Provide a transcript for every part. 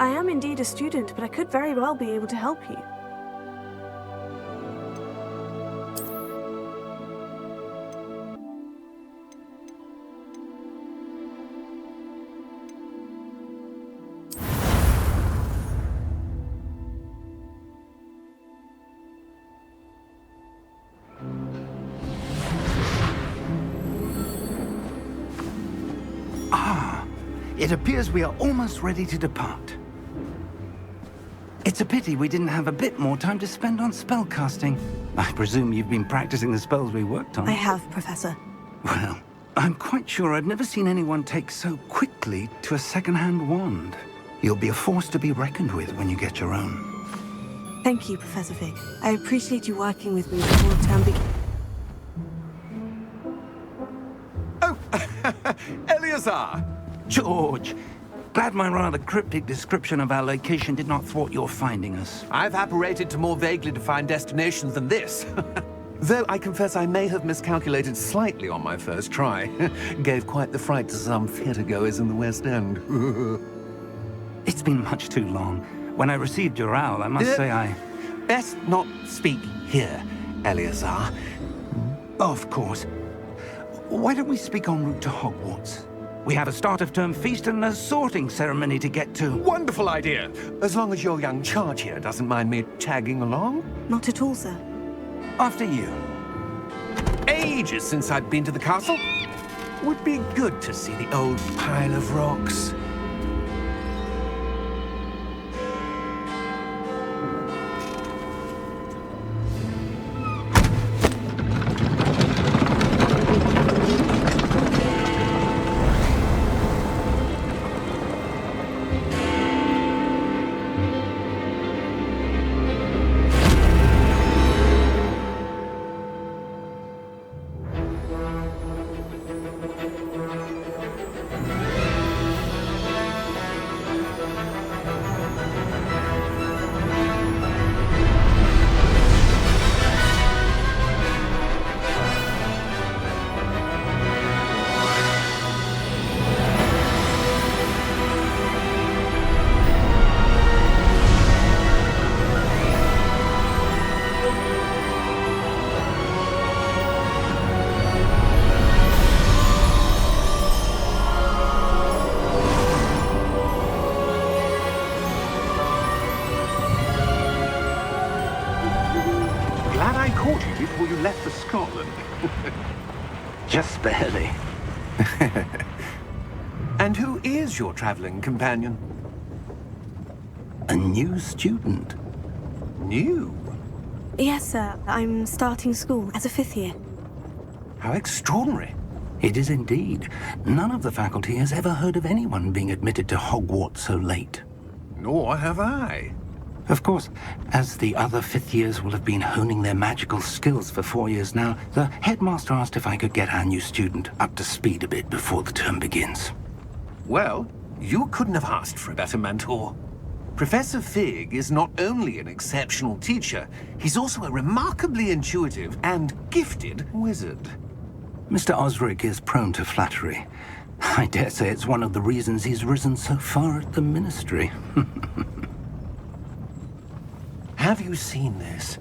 I am indeed a student, but I could very well be able to help you. It appears we are almost ready to depart. It's a pity we didn't have a bit more time to spend on spellcasting. I presume you've been practicing the spells we worked on. I have, Professor. Well, I'm quite sure I've never seen anyone take so quickly to a second-hand wand. You'll be a force to be reckoned with when you get your own. Thank you, Professor Fig. I appreciate you working with me before the term begins. Oh, Eleazar! George, glad my rather cryptic description of our location did not thwart your finding us. I've apparated to more vaguely defined destinations than this. Though I confess I may have miscalculated slightly on my first try. Gave quite the fright to some theatre-goers in the West End. It's been much too long. When I received your owl, I must say I... Best not speak here, Eleazar. Of course. Why don't we speak en route to Hogwarts? We have a start-of-term feast and a sorting ceremony to get to. Wonderful idea! As long as your young charge here doesn't mind me tagging along. Not at all, sir. After you. Ages since I've been to the castle. Would be good to see the old pile of rocks. Before you left for Scotland. Just barely. And who is your traveling companion? A new student. New? Yes, sir. I'm starting school as a 5th year. How extraordinary. It is indeed. None of the faculty has ever heard of anyone being admitted to Hogwarts so late. Nor have I. Of course, as the other 5th years will have been honing their magical skills for 4 years now, the headmaster asked if I could get our new student up to speed a bit before the term begins. Well, you couldn't have asked for a better mentor. Professor Fig is not only an exceptional teacher, he's also a remarkably intuitive and gifted wizard. Mr. Osric is prone to flattery. I dare say it's one of the reasons he's risen so far at the Ministry. Have you seen this?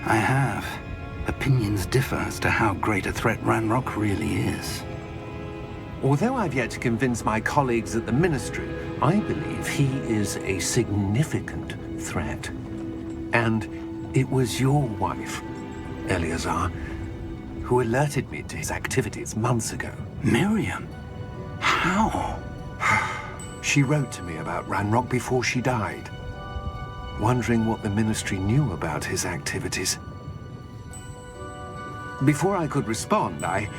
I have. Opinions differ as to how great a threat Ranrok really is. Although I've yet to convince my colleagues at the Ministry, I believe he is a significant threat. And it was your wife, Eleazar, who alerted me to his activities months ago. Miriam? How? She wrote to me about Ranrok before she died, wondering what the Ministry knew about his activities. Before I could respond, I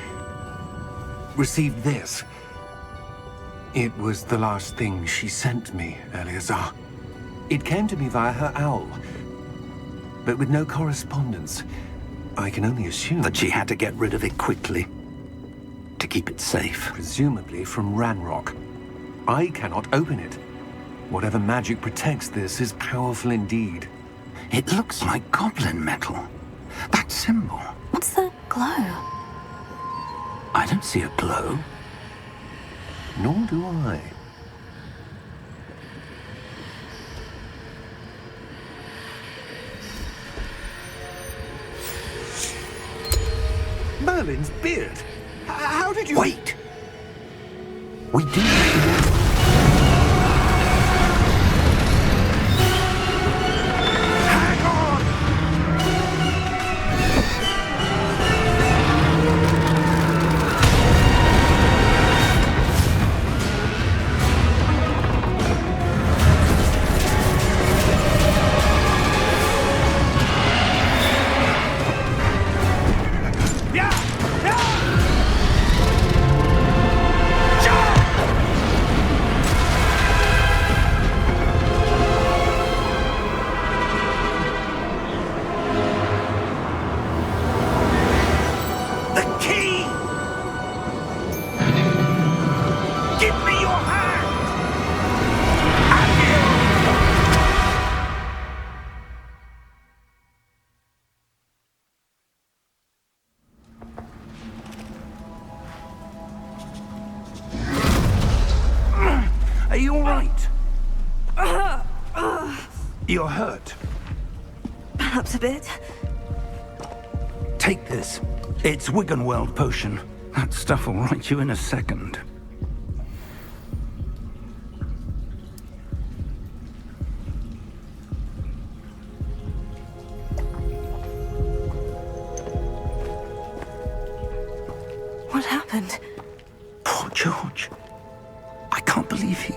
received this. It was the last thing she sent me, Eleazar. It came to me via her owl, but with no correspondence. I can only assume that she had to get rid of it quickly, to keep it safe. Presumably from Ranrok. I cannot open it. Whatever magic protects this is powerful indeed. It looks like goblin metal. That symbol. What's the glow? I don't see a glow. Nor do I. Merlin's beard! How did you... Wait! We do... Are you all right? You're hurt. Perhaps a bit. Take this. It's Wiggenweld potion. That stuff will right you in a second. What happened? Poor George. I can't believe he...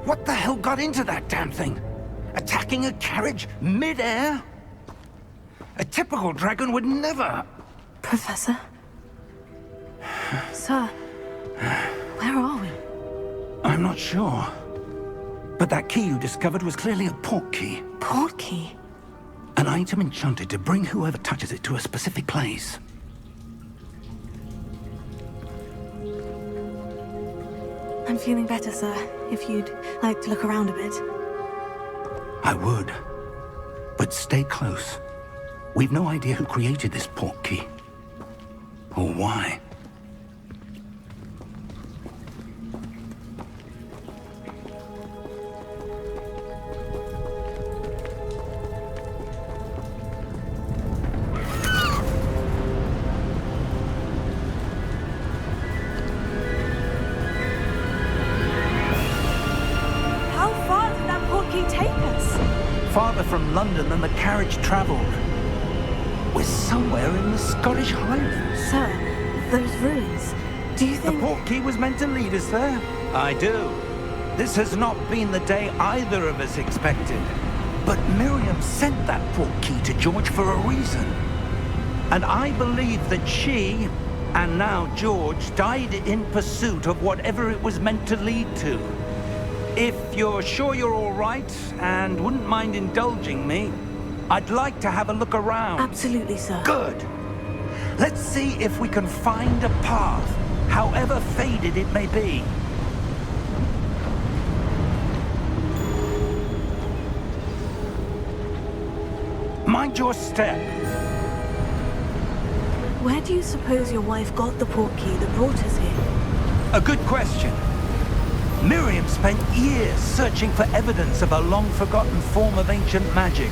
What the hell got into that damn thing? Attacking a carriage mid-air? A typical dragon would never... Professor? Sir, where are we? I'm not sure. But that key you discovered was clearly a port key. Port key? An item enchanted to bring whoever touches it to a specific place. I'm feeling better, sir. If you'd like to look around a bit. I would. But stay close. We've no idea who created this port key. Or why. Farther from London than the carriage travelled. We're somewhere in the Scottish Highlands. Sir, those ruins. Do you think... The port key was meant to lead us there? I do. This has not been the day either of us expected. But Miriam sent that port key to George for a reason. And I believe that she, and now George, died in pursuit of whatever it was meant to lead to. If you're sure you're all right, and wouldn't mind indulging me, I'd like to have a look around. Absolutely, sir. Good. Let's see if we can find a path, however faded it may be. Mind your step. Where do you suppose your wife got the port key that brought us here? A good question. Miriam spent years searching for evidence of a long-forgotten form of ancient magic.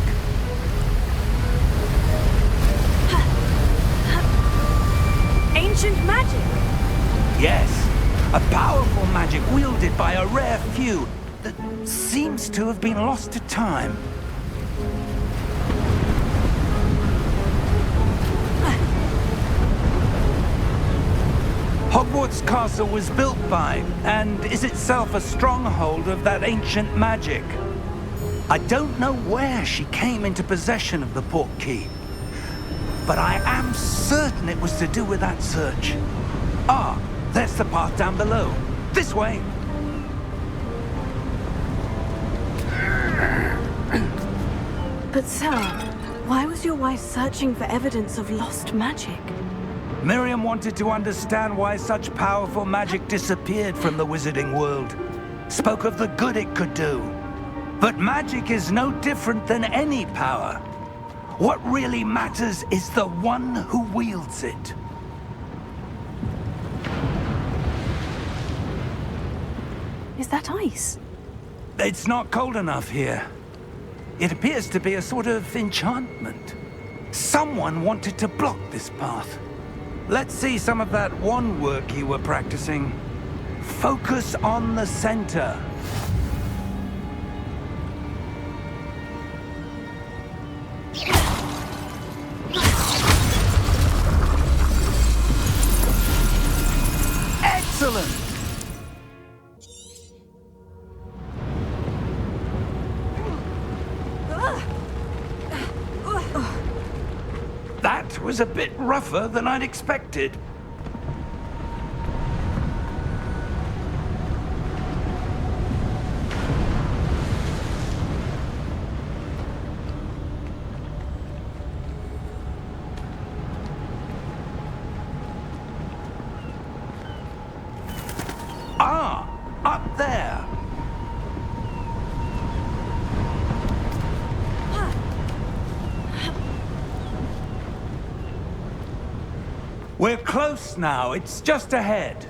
Ancient magic? Yes, a powerful magic wielded by a rare few that seems to have been lost to time. Hogwarts Castle was built by, and is itself a stronghold of that ancient magic. I don't know where she came into possession of the port key, but I am certain it was to do with that search. Ah, there's the path down below. This way. But sir, why was your wife searching for evidence of lost magic? Miriam wanted to understand why such powerful magic disappeared from the wizarding world. Spoke of the good it could do. But magic is no different than any power. What really matters is the one who wields it. Is that ice? It's not cold enough here. It appears to be a sort of enchantment. Someone wanted to block this path. Let's see some of that wand work you were practicing. Focus on the center. Excellent! That was a bit rougher than I'd expected. Ah, up there. We're close now. It's just ahead.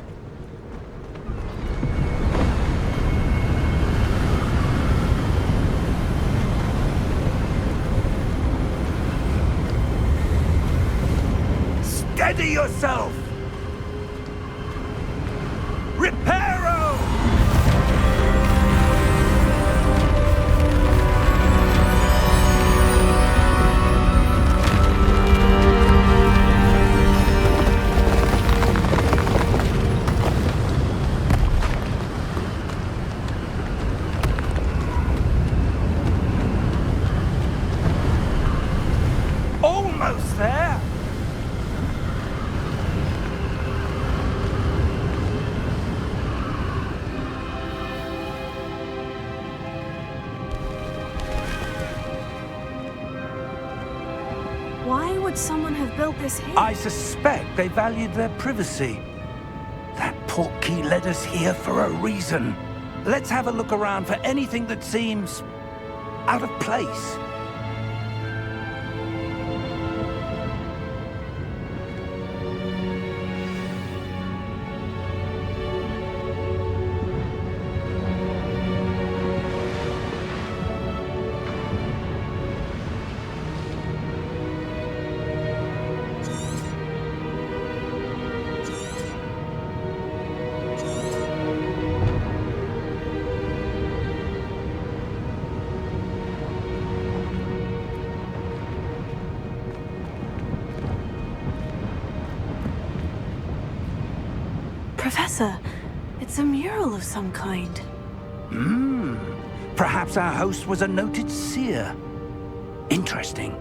Steady yourself! Reparo! Almost there! Why would someone have built this here? I suspect they valued their privacy. That portkey led us here for a reason. Let's have a look around for anything that seems out of place. Professor, it's a mural of some kind. Perhaps our host was a noted seer. Interesting.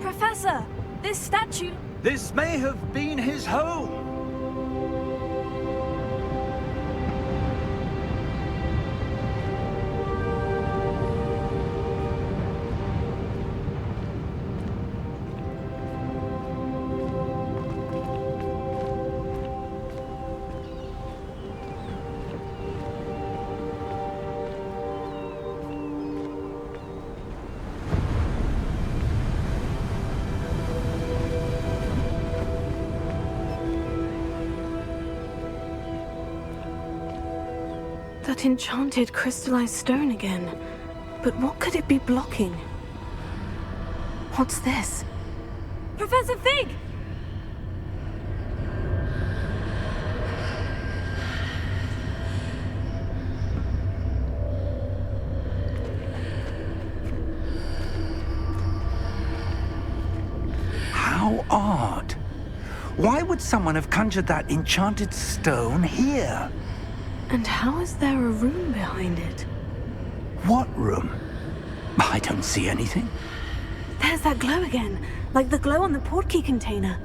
Professor, this statue... This may have been his home. That enchanted crystallized stone again. But what could it be blocking? What's this? Professor Fig! How odd. Why would someone have conjured that enchanted stone here? And how is there a room behind it? What room? I don't see anything. There's that glow again, like the glow on the portkey container.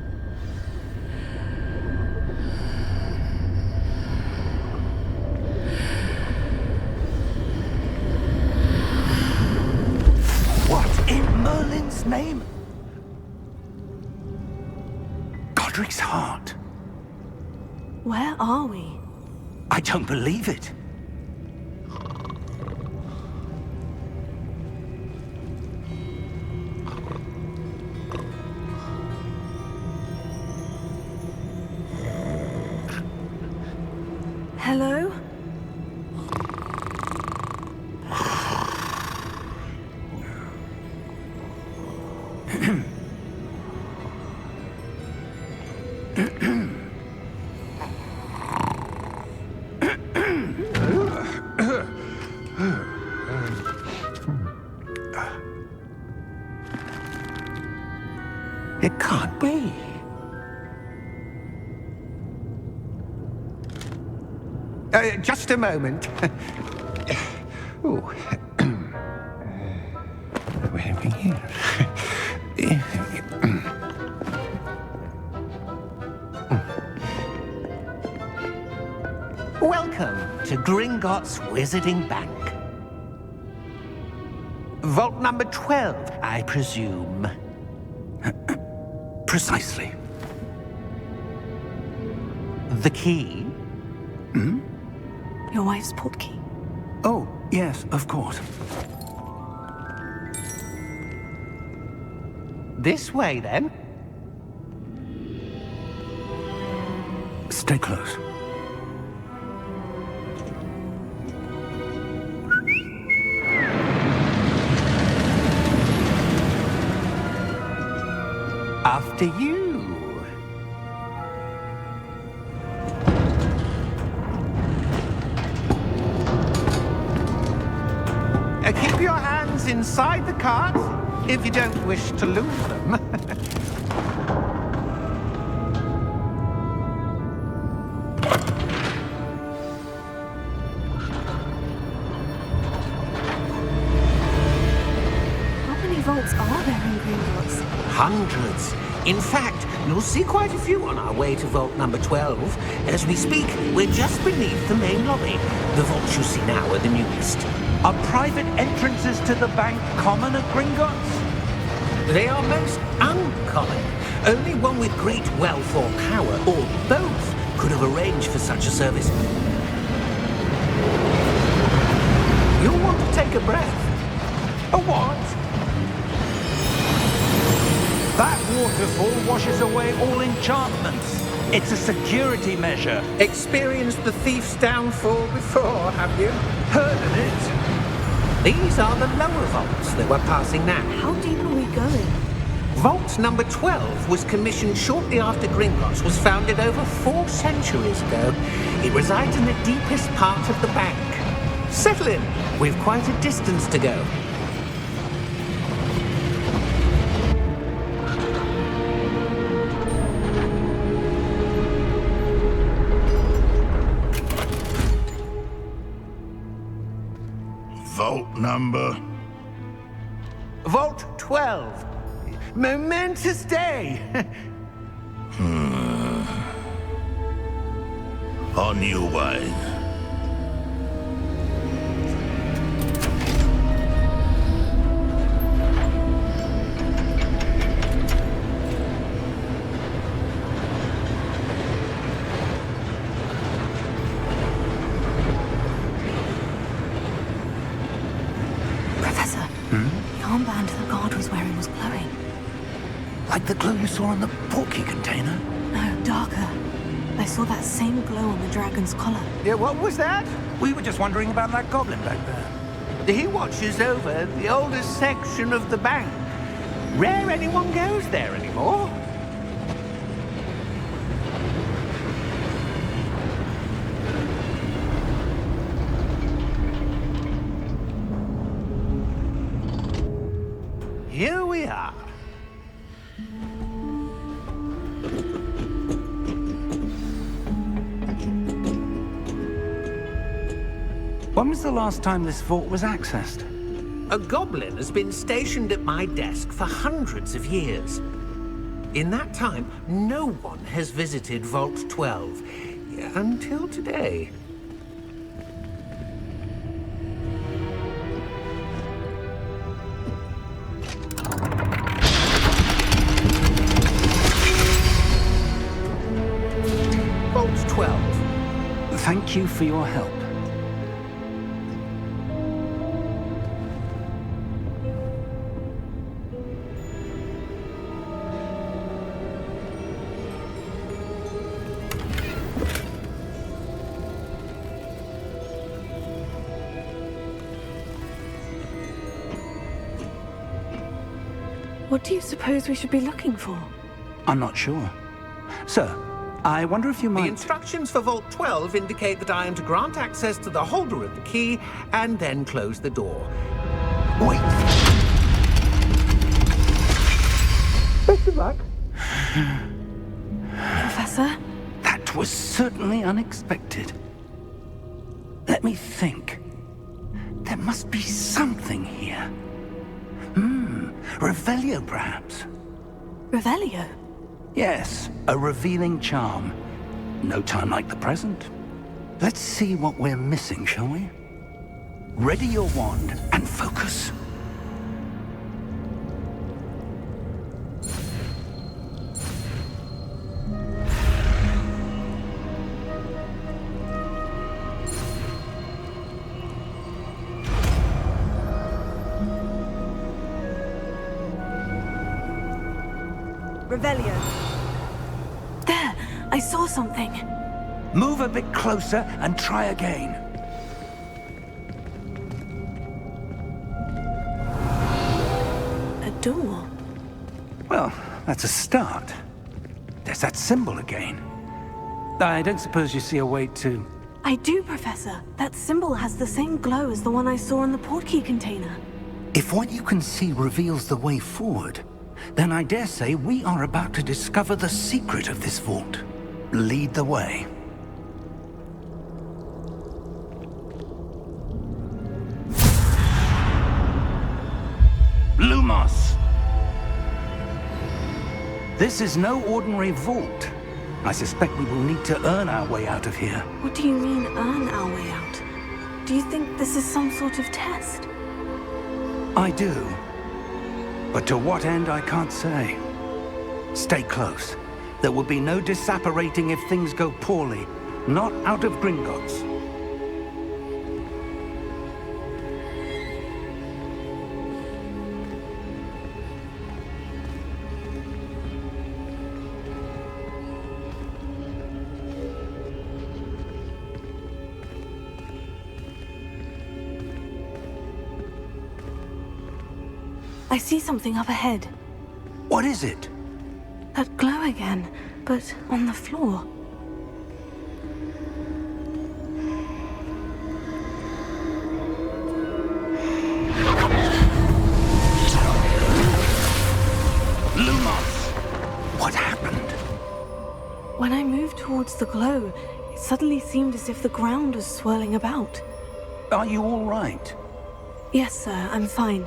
Cedric's heart. Where are we? I don't believe it. Hello? It can't be. Just a moment. Oh. Where are we here? Welcome to Gringotts Wizarding Bank. Vault number 12, I presume. Precisely. The key? Your wife's portkey. Oh, yes, of course. This way, then. Stay close. After you. Keep your hands inside the cart if you don't wish to lose them. How many vaults are there in Gringotts? Hundreds. In fact, you'll see quite a few on our way to vault number 12. As we speak, we're just beneath the main lobby. The vaults you see now are the newest. Are private entrances to the bank common at Gringotts? They are most uncommon. Only one with great wealth or power, or both, could have arranged for such a service. You'll want to take a breath. A what? That waterfall washes away all enchantments. It's a security measure. Experienced the thief's downfall before, have you? Heard of it? These are the lower vaults that we're passing now. How deep are we going? Vault number 12 was commissioned shortly after Gringotts was founded over 4 centuries ago. It resides in the deepest part of the bank. Settle in. We've quite a distance to go. Vault number? Vault 12. Momentous day. On your way. Professor, the armband the guard was wearing was glowing. Like the glow you saw in the portkey container? No, darker. I saw that same glow on the dragon's collar. Yeah, what was that? We were just wondering about that goblin back there. He watches over the oldest section of the bank. Rare anyone goes there anymore. Here we are. When was the last time this vault was accessed? A goblin has been stationed at my desk for hundreds of years. In that time, no one has visited Vault 12 until today. thank you for your help. What do you suppose we should be looking for? I'm not sure. Sir, I wonder if you The might... instructions for Vault 12 indicate that I am to grant access to the holder of the key and then close the door. Wait! Best of luck. Professor? That was certainly unexpected. Let me think. There must be something here. Revelio, perhaps? Revelio? Yes, a revealing charm. No time like the present. Let's see what we're missing, shall we? Ready your wand and focus. Revelio. There! I saw something. Move a bit closer and try again. A door. Well, that's a start. There's that symbol again. I don't suppose you see a way to... I do, Professor. That symbol has the same glow as the one I saw on the portkey container. If what you can see reveals the way forward, then I dare say we are about to discover the secret of this vault. Lead the way. Lumos! This is no ordinary vault. I suspect we will need to earn our way out of here. What do you mean, earn our way out? Do you think this is some sort of test? I do. But to what end, I can't say. Stay close. There will be no disapparating if things go poorly. Not out of Gringotts. I see something up ahead. What is it? That glow again, but on the floor. Lumos! What happened? When I moved towards the glow, it suddenly seemed as if the ground was swirling about. Are you all right? Yes, sir, I'm fine.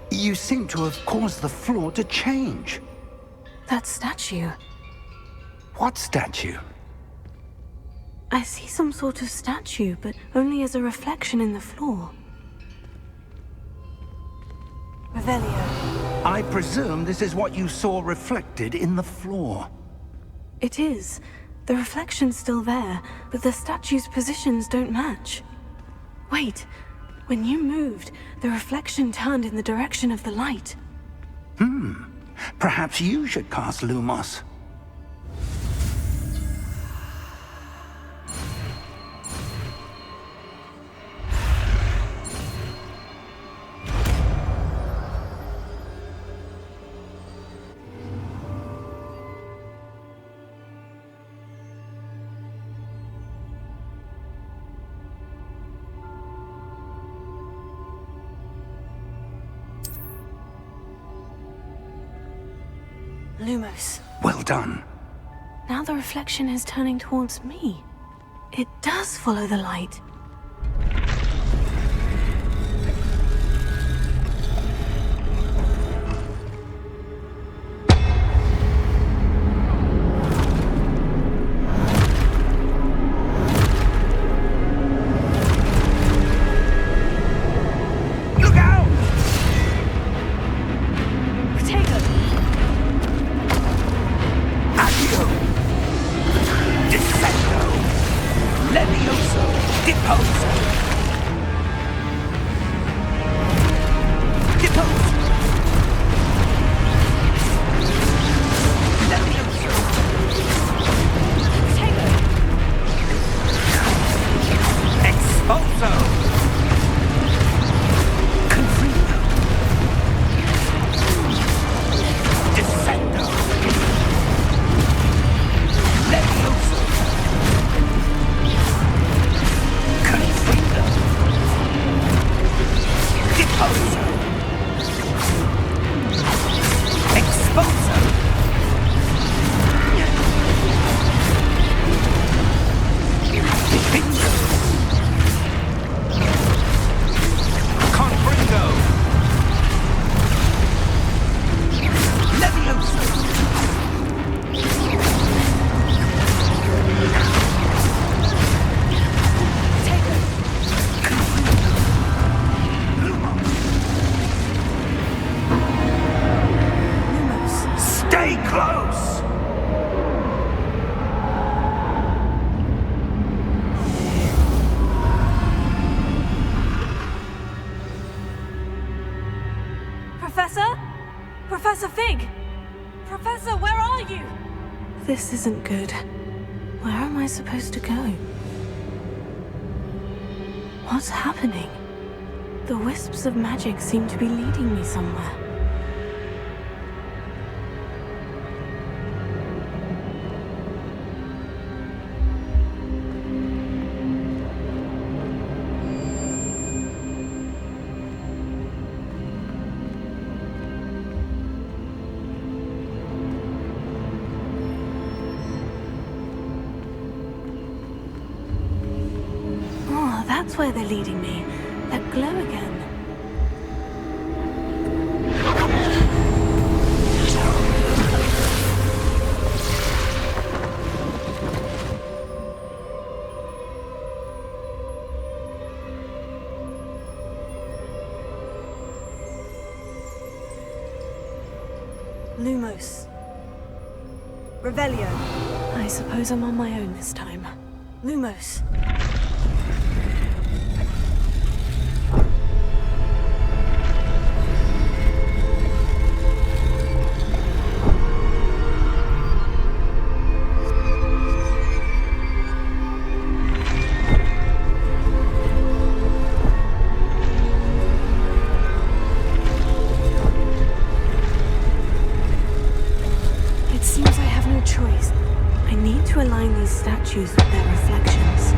You seem to have caused the floor to change. That statue. What statue? I see some sort of statue, but only as a reflection in the floor. Revelio. I presume this is what you saw reflected in the floor. It is. The reflection's still there, but the statue's positions don't match. Wait. When you moved, the reflection turned in the direction of the light. Perhaps you should cast Lumos. Lumos. Well done. Now the reflection is turning towards me. It does follow the light. Professor? Professor Fig? Professor, where are you? This isn't good. Where am I supposed to go? What's happening? The wisps of magic seem to be leading me somewhere. That's where they're leading me. That glow again. Lumos. Revelio. I suppose I'm on my own this time. Lumos. Statues with their reflections.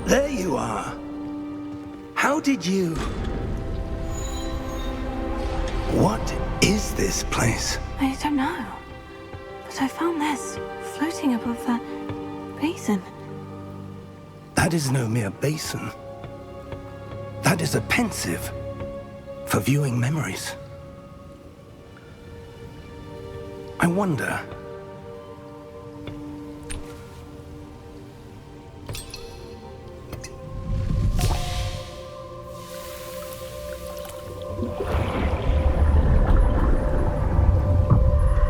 There you are. How did you... What is this place? I don't know. But I found this floating above that basin. That is no mere basin. That is a pensive for viewing memories. I wonder...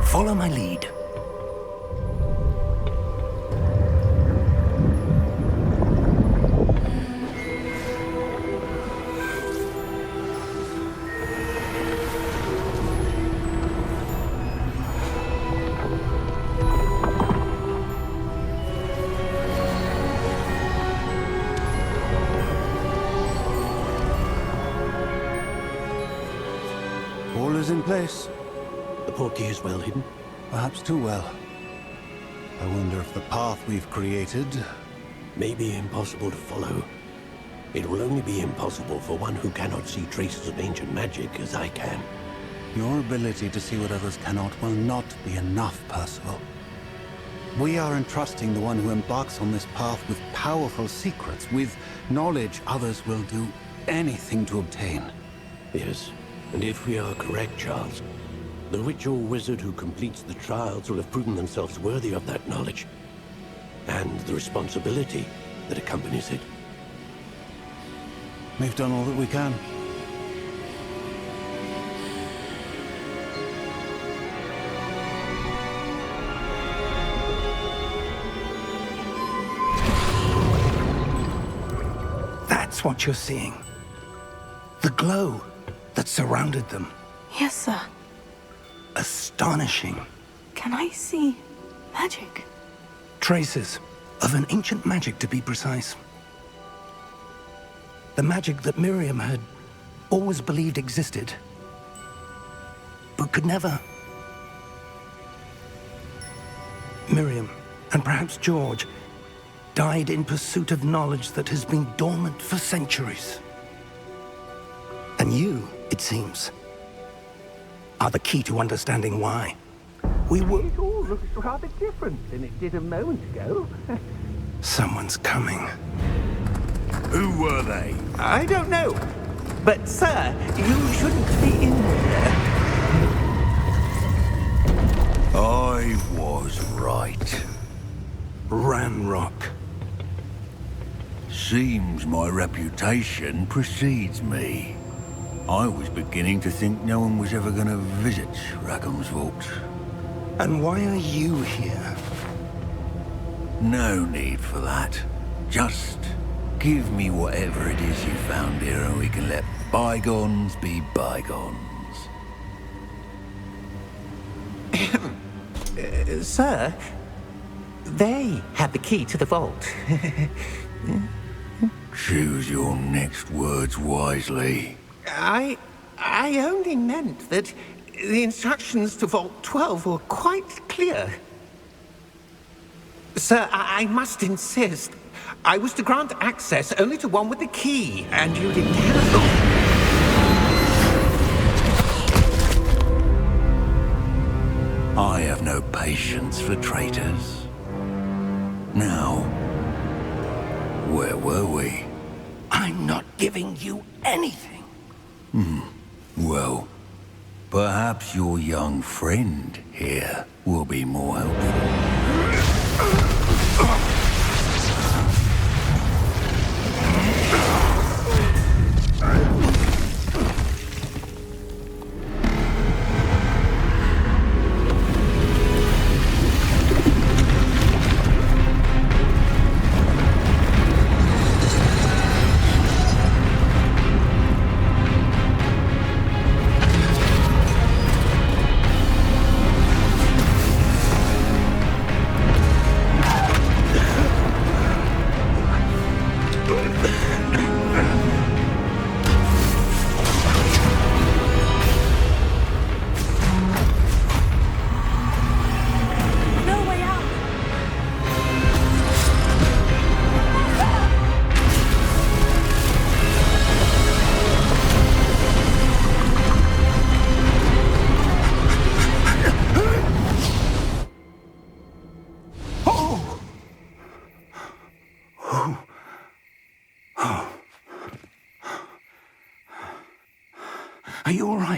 Follow my lead. All is in place. The portkey is well hidden. Perhaps too well. I wonder if the path we've created... May be impossible to follow. It will only be impossible for one who cannot see traces of ancient magic as I can. Your ability to see what others cannot will not be enough, Percival. We are entrusting the one who embarks on this path with powerful secrets, with knowledge others will do anything to obtain. Yes, and if we are correct, Charles, the witch or wizard who completes the trials will have proven themselves worthy of that knowledge, and the responsibility that accompanies it. We've done all that we can. That's what you're seeing. The glow that surrounded them. Yes, sir. Astonishing. Can I see magic? Traces of an ancient magic, to be precise. The magic that Miriam had always believed existed, but could never. Miriam, and perhaps George, died in pursuit of knowledge that has been dormant for centuries. And you, it seems, are the key to understanding why. We were... It all looks rather different than it did a moment ago. Someone's coming. Who were they? I don't know. But, sir, you shouldn't be in here. I was right. Ranrok. Seems my reputation precedes me. I was beginning to think no one was ever going to visit Rackham's vault. And why are you here? No need for that. Just give me whatever it is you found here and we can let bygones be bygones. Sir, they had the key to the vault. Choose your next words wisely. I only meant that the instructions to Vault 12 were quite clear. Sir, I must insist. I was to grant access only to one with the key, and you didn't have I have no patience for traitors. Now, where were we? I'm not giving you anything. Well, perhaps your young friend here will be more helpful.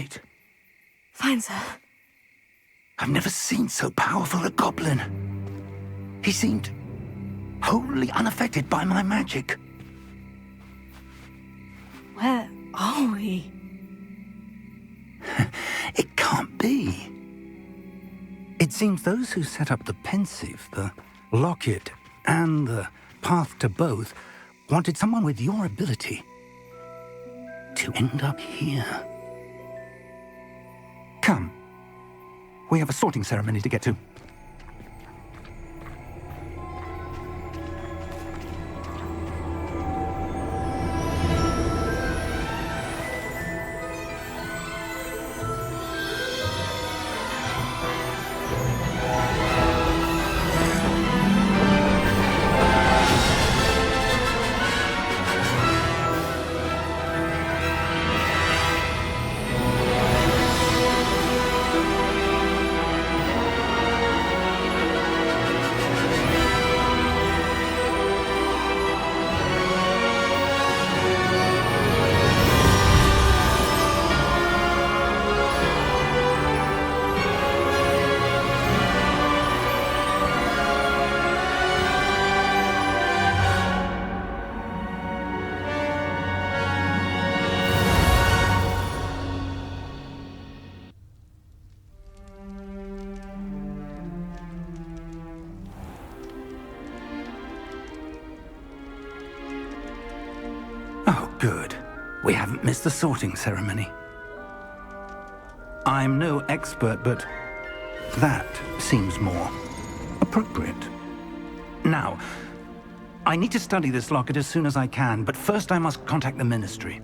right. Fine, sir. I've never seen so powerful a goblin. He seemed wholly unaffected by my magic. Where are we? It can't be. It seems those who set up the pensive, the locket, and the path to both wanted someone with your ability to end up here. Come. We have a sorting ceremony to get to. Good. We haven't missed the sorting ceremony. I'm no expert, but that seems more appropriate. Now, I need to study this locket as soon as I can, but first I must contact the Ministry.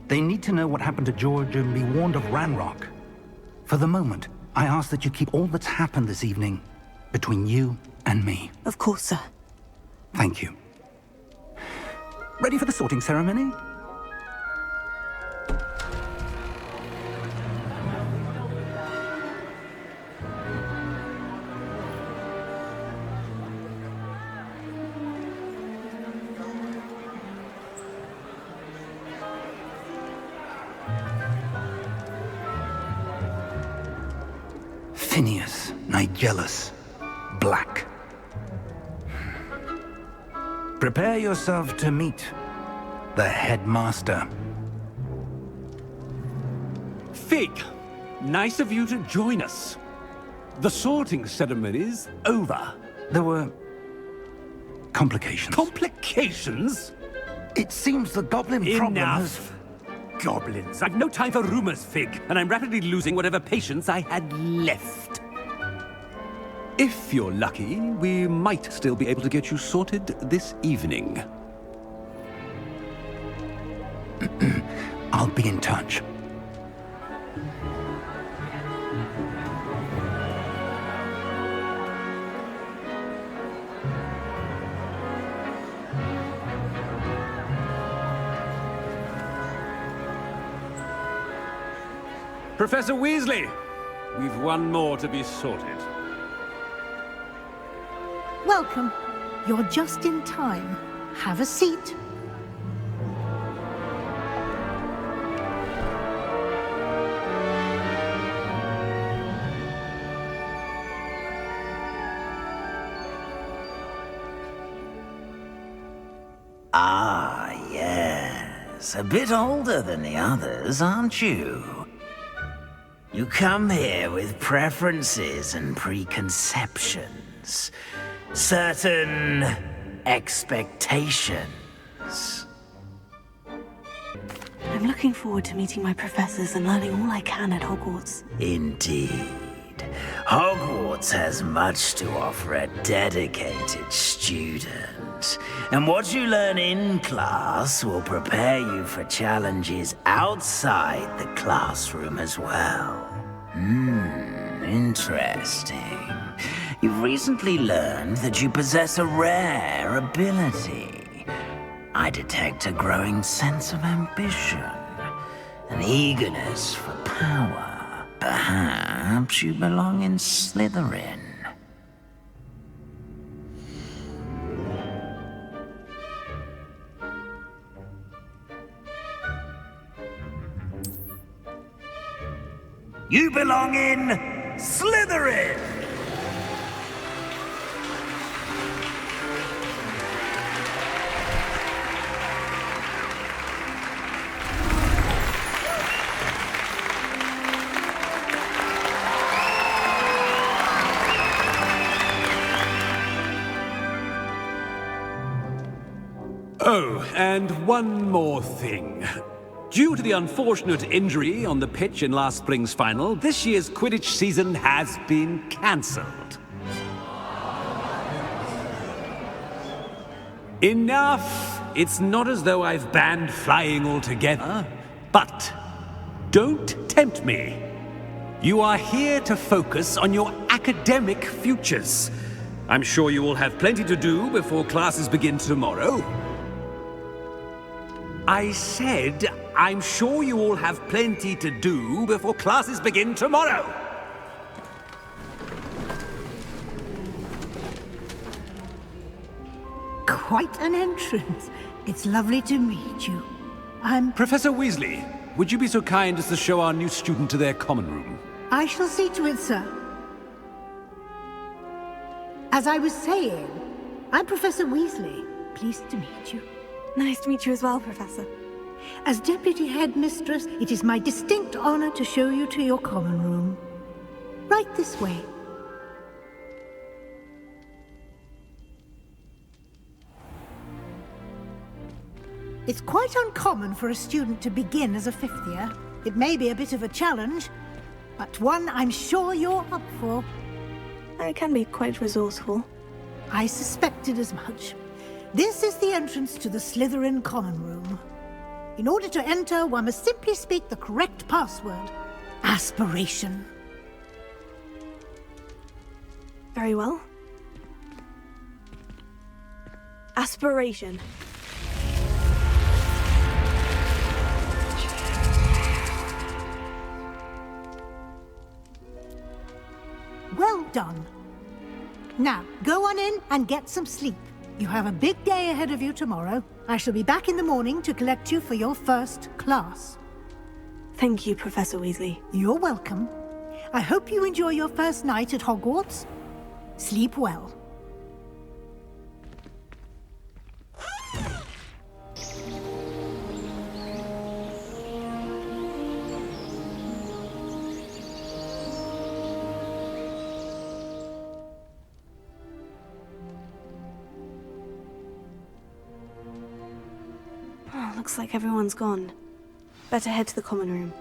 They need to know what happened to George and be warned of Ranrok. For the moment, I ask that you keep all that's happened this evening between you and me. Of course, sir. Thank you. Ready for the sorting ceremony? Phineas Nigellus Black. Prepare yourself to meet the headmaster. Fig, nice of you to join us. The sorting ceremony's over. There were complications. Complications? It seems the goblin problem has... Enough! Goblins. I've no time for rumors, Fig, and I'm rapidly losing whatever patience I had left. If you're lucky, we might still be able to get you sorted this evening. I'll be in touch. Professor Weasley, we've one more to be sorted. Welcome. You're just in time. Have a seat. Ah, yes. A bit older than the others, aren't you? You come here with preferences and preconceptions. Certain expectations. I'm looking forward to meeting my professors and learning all I can at Hogwarts. Indeed. Hogwarts has much to offer a dedicated student. And what you learn in class will prepare you for challenges outside the classroom as well. Interesting. You've recently learned that you possess a rare ability. I detect a growing sense of ambition, an eagerness for power. Perhaps you belong in Slytherin. You belong in Slytherin! Oh, and one more thing. Due to the unfortunate injury on the pitch in last spring's final, this year's Quidditch season has been cancelled. Enough! It's not as though I've banned flying altogether, but don't tempt me. You are here to focus on your academic futures. I'm sure you will have plenty to do before classes begin tomorrow. I said, I'm sure you all have plenty to do before classes begin tomorrow. Quite an entrance. It's lovely to meet you. Professor Weasley, would you be so kind as to show our new student to their common room? I shall see to it, sir. As I was saying, I'm Professor Weasley. Pleased to meet you. Nice to meet you as well, Professor. As Deputy Headmistress, it is my distinct honor to show you to your common room. Right this way. It's quite uncommon for a student to begin as a fifth year. It may be a bit of a challenge, but one I'm sure you're up for. I can be quite resourceful. I suspected as much. This is the entrance to the Slytherin common room. In order to enter, one must simply speak the correct password. Aspiration. Very well. Aspiration. Well done. Now, go on in and get some sleep. You have a big day ahead of you tomorrow. I shall be back in the morning to collect you for your first class. Thank you, Professor Weasley. You're welcome. I hope you enjoy your first night at Hogwarts. Sleep well. Looks like everyone's gone. Better head to the common room.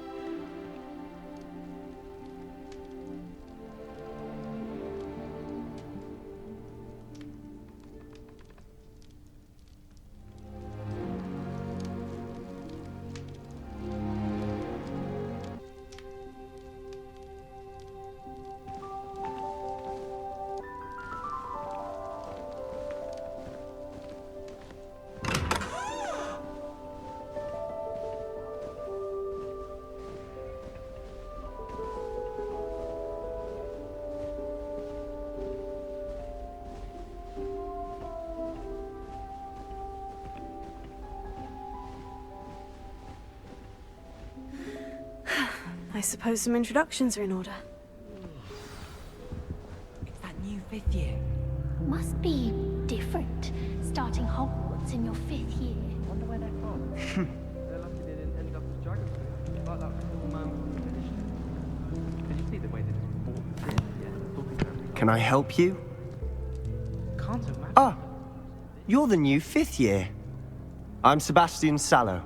I suppose some introductions are in order. It's that new fifth year. Must be different, starting Hogwarts in your fifth year. Wonder where they're from. They're lucky they didn't end up as dragons. Like that little man from the finish. Did you see the way they just bought the yeah, Can I help you? Can't imagine. Ah, you're the new fifth year. I'm Sebastian Sallow.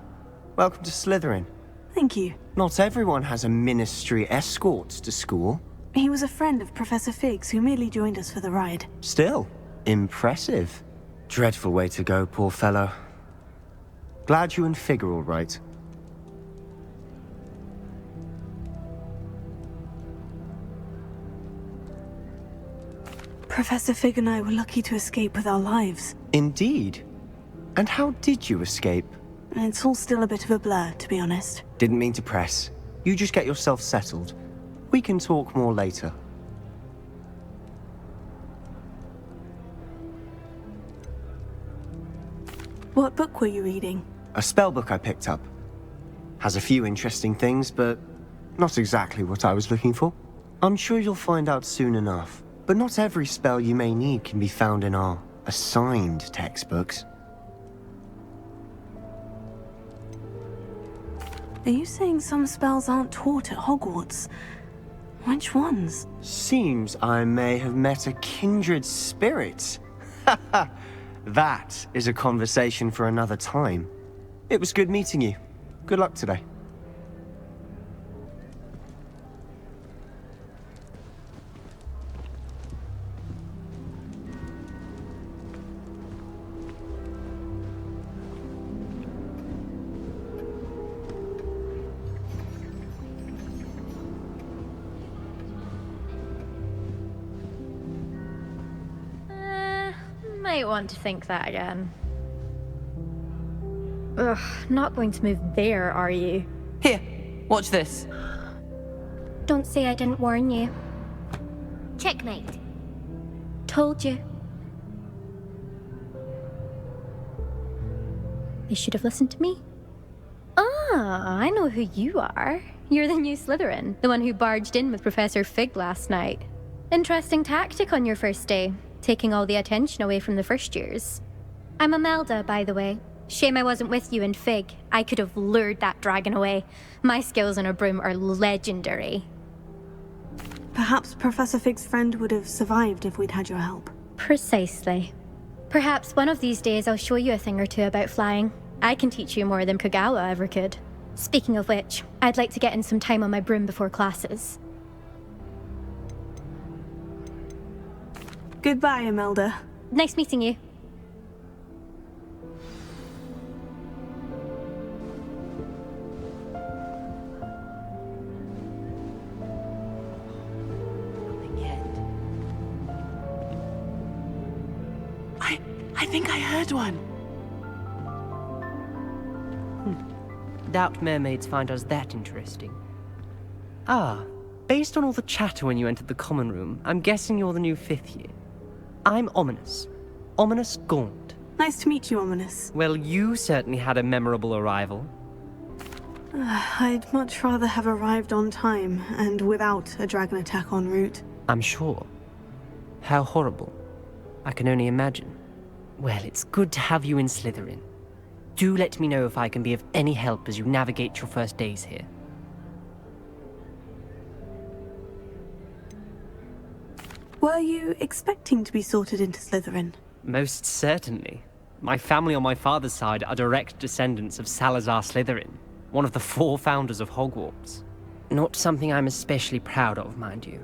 Welcome to Slytherin. Thank you. Not everyone has a ministry escort to school. He was a friend of Professor Fig's who merely joined us for the ride. Still, impressive. Dreadful way to go, poor fellow. Glad you and Fig are all right. Professor Fig and I were lucky to escape with our lives. Indeed. And how did you escape? It's all still a bit of a blur, to be honest. Didn't mean to press. You just get yourself settled. We can talk more later. What book were you reading? A spell book I picked up. Has a few interesting things, but Not exactly what I was looking for. I'm sure you'll find out soon enough. But not every spell you may need can be found in our assigned textbooks. Are you saying some spells aren't taught at Hogwarts? Which ones? Seems I may have met a kindred spirit. That is a conversation for another time. It was good meeting you. Good luck today. Might want to think that again. Ugh, not going to move there, are you? Here, watch this. Don't say I didn't warn you. Checkmate. Told you. You should have listened to me. Ah, I know who you are. You're the new Slytherin, the one who barged in with Professor Fig last night. Interesting tactic on your first day, taking all the attention away from the first years. I'm Imelda, by the way. Shame I wasn't with you in Fig. I could have lured that dragon away. My skills on a broom are legendary. Perhaps Professor Fig's friend would have survived if we'd had your help. Precisely. Perhaps one of these days I'll show you a thing or two about flying. I can teach you more than Kogawa ever could. Speaking of which, I'd like to get in some time on my broom before classes. Goodbye, Imelda. Nice meeting you. I think I heard one. Doubt mermaids find us that interesting. Ah, based on all the chatter when you entered the common room, I'm guessing you're the new 5th year. I'm Ominous. Ominous Gaunt. Nice to meet you, Ominous. Well, you certainly had a memorable arrival. I'd much rather have arrived on time and without a dragon attack en route. I'm sure. How horrible. I can only imagine. Well, it's good to have you in Slytherin. Do let me know if I can be of any help as you navigate your first days here. Were you expecting to be sorted into Slytherin? Most certainly. My family on my father's side are direct descendants of Salazar Slytherin, one of the 4 founders of Hogwarts. Not something I'm especially proud of, mind you.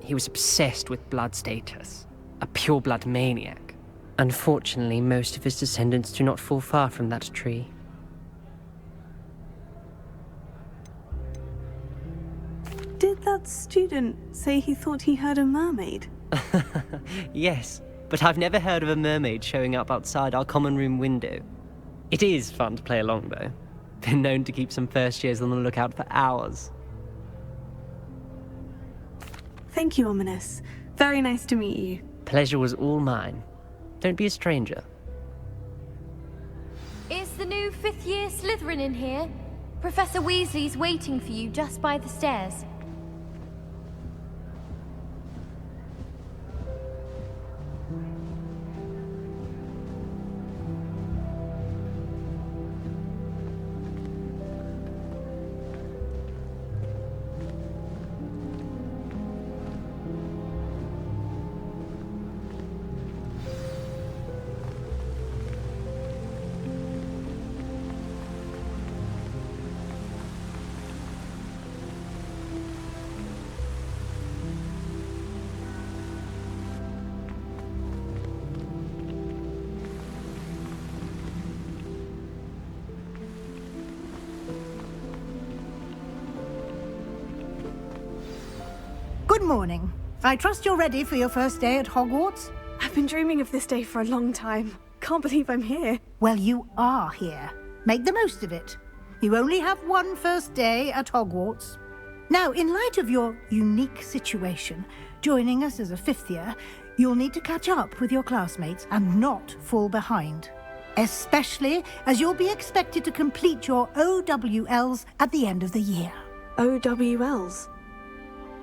He was obsessed with blood status, a pure-blood maniac. Unfortunately, most of his descendants do not fall far from that tree. Did that student say he thought he heard a mermaid? Yes, but I've never heard of a mermaid showing up outside our common room window. It is fun to play along, though. Been known to keep some first years on the lookout for hours. Thank you, Ominous. Very nice to meet you. Pleasure was all mine. Don't be a stranger. Is the new 5th year Slytherin in here? Professor Weasley's waiting for you just by the stairs. Good morning. I trust you're ready for your first day at Hogwarts? I've been dreaming of this day for a long time. Can't believe I'm here. Well, you are here. Make the most of it. You only have one first day at Hogwarts. Now, in light of your unique situation, joining us as a 5th year, you'll need to catch up with your classmates and not fall behind. Especially as you'll be expected to complete your OWLs at the end of the year. OWLs?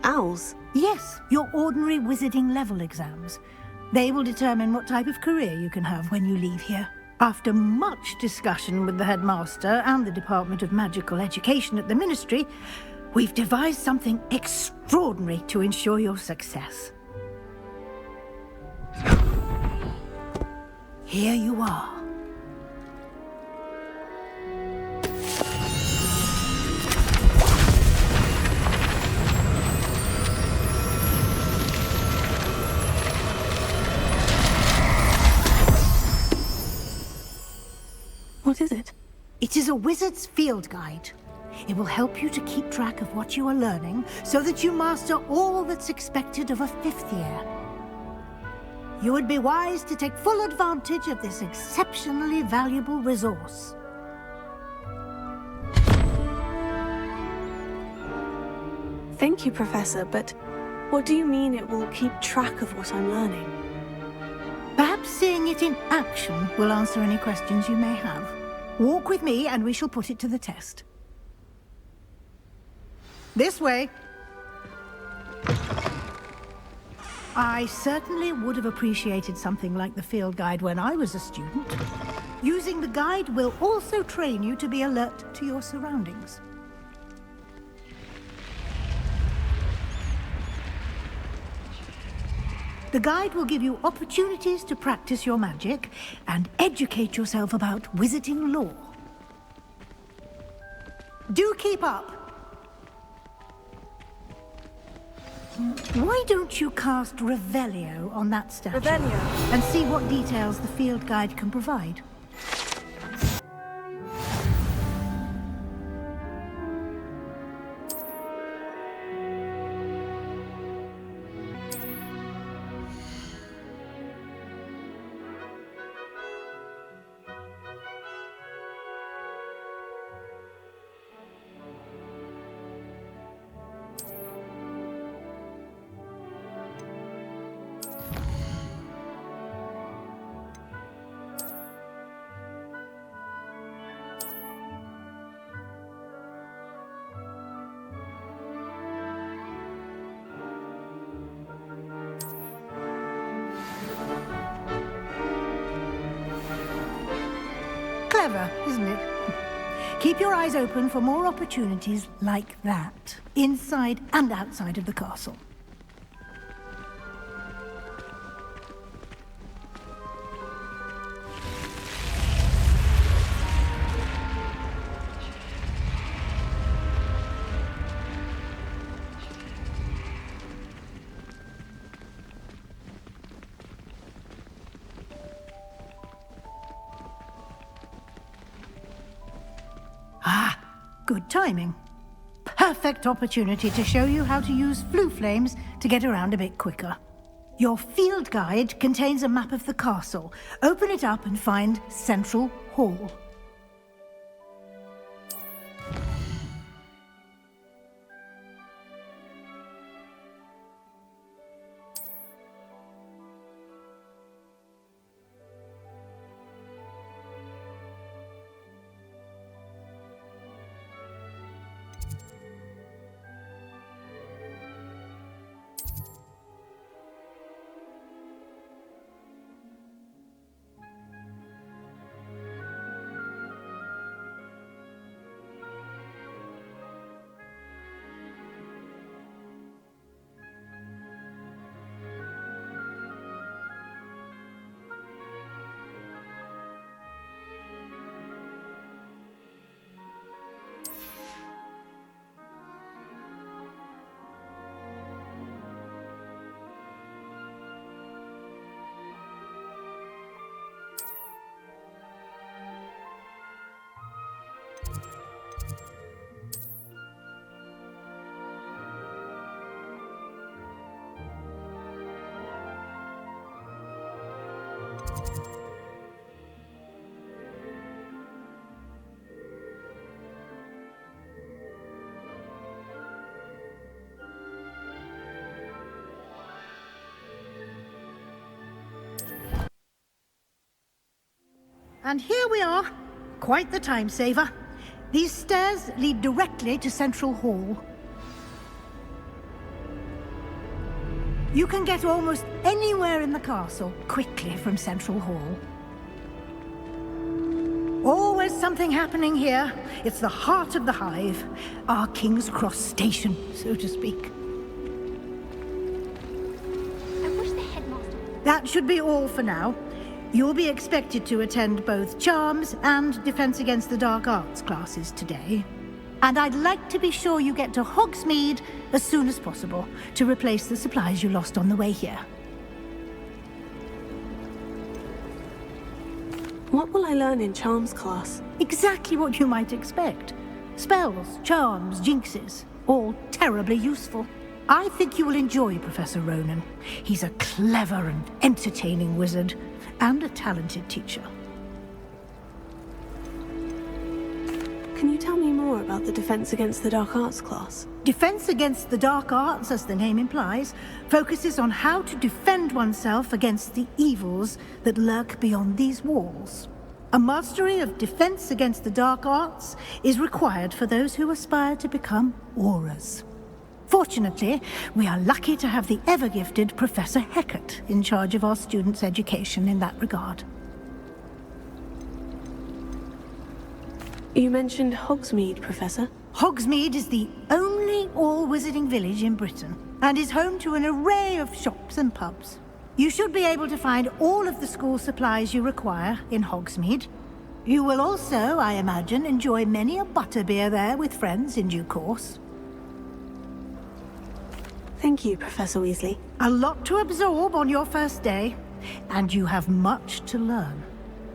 Owls? Yes, your ordinary wizarding level exams. They will determine what type of career you can have when you leave here. After much discussion with the headmaster and the Department of Magical Education at the Ministry, we've devised something extraordinary to ensure your success. Here you are. What is it? It is a wizard's field guide. It will help you to keep track of what you are learning so that you master all that's expected of a 5th year. You would be wise to take full advantage of this exceptionally valuable resource. Thank you, Professor, but what do you mean it will keep track of what I'm learning? Perhaps seeing it in action will answer any questions you may have. Walk with me and we shall put it to the test. This way. I certainly would have appreciated something like the field guide when I was a student. Using the guide will also train you to be alert to your surroundings. The guide will give you opportunities to practice your magic and educate yourself about wizarding lore. Do keep up! Why don't you cast Revelio on that statue? Revelio? And see what details the field guide can provide. Clever, isn't it? Keep your eyes open for more opportunities like that, inside and outside of the castle. Good timing. Perfect opportunity to show you how to use flue flames to get around a bit quicker. Your field guide contains a map of the castle. Open it up and find Central Hall. And here we are. Quite the time saver. These stairs lead directly to Central Hall. You can get almost anywhere in the castle quickly from Central Hall. Always something happening here. It's the heart of the hive. Our King's Cross station, so to speak. I wish the headmaster... That should be all for now. You'll be expected to attend both Charms and Defense Against the Dark Arts classes today. And I'd like to be sure you get to Hogsmeade as soon as possible to replace the supplies you lost on the way here. What will I learn in Charms class? Exactly what you might expect. Spells, charms, jinxes, all terribly useful. I think you will enjoy Professor Ronan. He's a clever and entertaining wizard, and a talented teacher. Can you tell me more about the Defense Against the Dark Arts class? Defense Against the Dark Arts, as the name implies, focuses on how to defend oneself against the evils that lurk beyond these walls. A mastery of Defense Against the Dark Arts is required for those who aspire to become Aurors. Fortunately, we are lucky to have the ever-gifted Professor Hecat in charge of our students' education in that regard. You mentioned Hogsmeade, Professor. Hogsmeade is the only all-wizarding village in Britain, and is home to an array of shops and pubs. You should be able to find all of the school supplies you require in Hogsmeade. You will also, I imagine, enjoy many a butterbeer there with friends in due course. Thank you, Professor Weasley. A lot to absorb on your first day, and you have much to learn.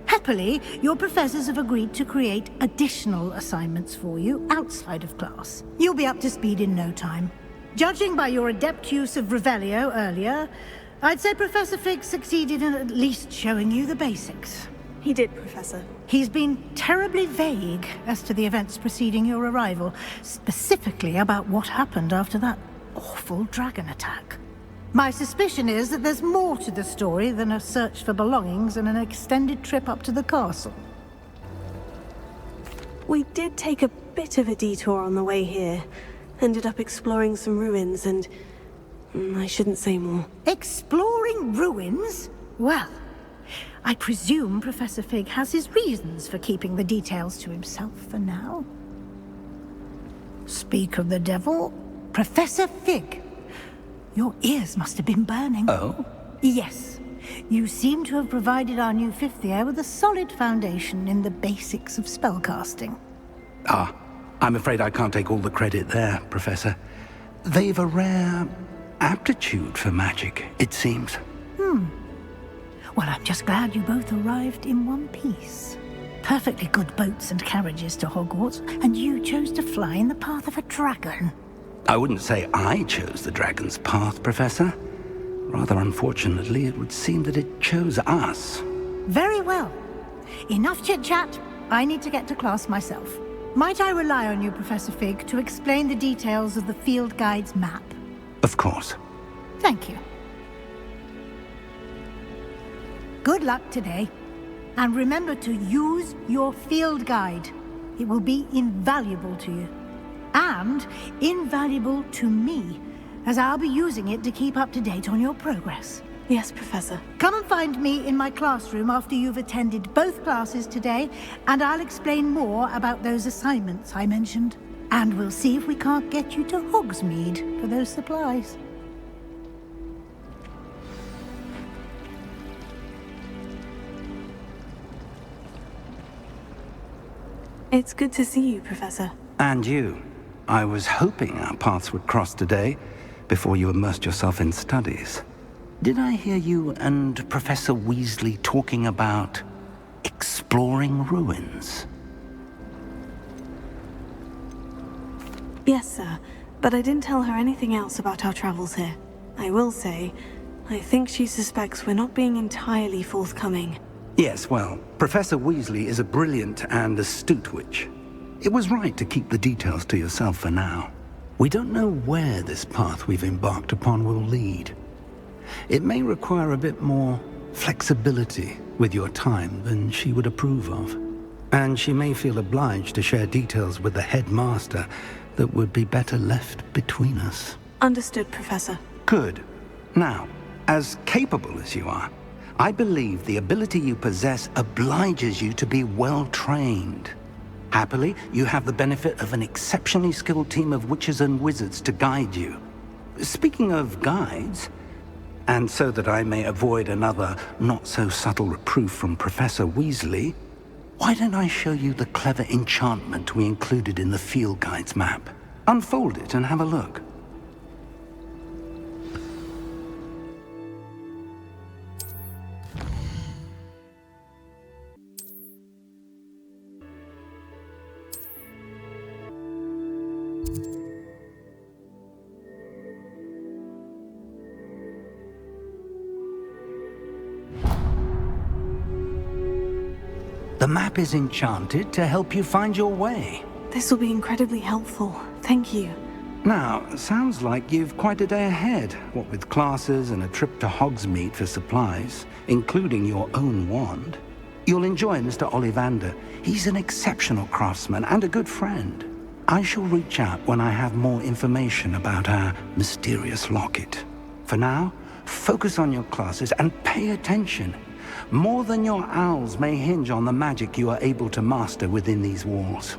Happily, your professors have agreed to create additional assignments for you outside of class. You'll be up to speed in no time. Judging by your adept use of Revelio earlier, I'd say Professor Fig succeeded in at least showing you the basics. He did, Professor. He's been terribly vague as to the events preceding your arrival, specifically about what happened after that awful dragon attack. My suspicion is that there's more to the story than a search for belongings and an extended trip up to the castle. We did take a bit of a detour on the way here. Ended up exploring some ruins and... I shouldn't say more. Exploring ruins? Well, I presume Professor Fig has his reasons for keeping the details to himself for now. Speak of the devil, Professor Fig. Your ears must have been burning. Oh? Yes. You seem to have provided our new fifth year with a solid foundation in the basics of spellcasting. Ah, I'm afraid I can't take all the credit there, Professor. They've a rare aptitude for magic, it seems. Well, I'm just glad you both arrived in one piece. Perfectly good boats and carriages to Hogwarts, and you chose to fly in the path of a dragon. I wouldn't say I chose the dragon's path, Professor. Rather unfortunately, it would seem that it chose us. Very well. Enough chit-chat. I need to get to class myself. Might I rely on you, Professor Fig, to explain the details of the field guide's map? Of course. Thank you. Good luck today. And remember to use your field guide. It will be invaluable to you. And invaluable to me, as I'll be using it to keep up to date on your progress. Yes, Professor. Come and find me in my classroom after you've attended both classes today, and I'll explain more about those assignments I mentioned. And we'll see if we can't get you to Hogsmeade for those supplies. It's good to see you, Professor. And you. I was hoping our paths would cross today, before you immersed yourself in studies. Did I hear you and Professor Weasley talking about exploring ruins? Yes, sir. But I didn't tell her anything else about our travels here. I will say, I think she suspects we're not being entirely forthcoming. Yes, well, Professor Weasley is a brilliant and astute witch. It was right to keep the details to yourself for now. We don't know where this path we've embarked upon will lead. It may require a bit more flexibility with your time than she would approve of. And she may feel obliged to share details with the headmaster that would be better left between us. Understood, Professor. Good. Now, as capable as you are, I believe the ability you possess obliges you to be well trained. Happily, you have the benefit of an exceptionally skilled team of witches and wizards to guide you. Speaking of guides, and so that I may avoid another not-so-subtle reproof from Professor Weasley, why don't I show you the clever enchantment we included in the field guide's map? Unfold it and have a look. The map is enchanted to help you find your way. This will be incredibly helpful. Thank you. Now, sounds like you've quite a day ahead, what with classes and a trip to Hogsmeade for supplies, including your own wand. You'll enjoy Mr. Ollivander. He's an exceptional craftsman and a good friend. I shall reach out when I have more information about our mysterious locket. For now, focus on your classes and pay attention. More than your owls may hinge on the magic you are able to master within these walls.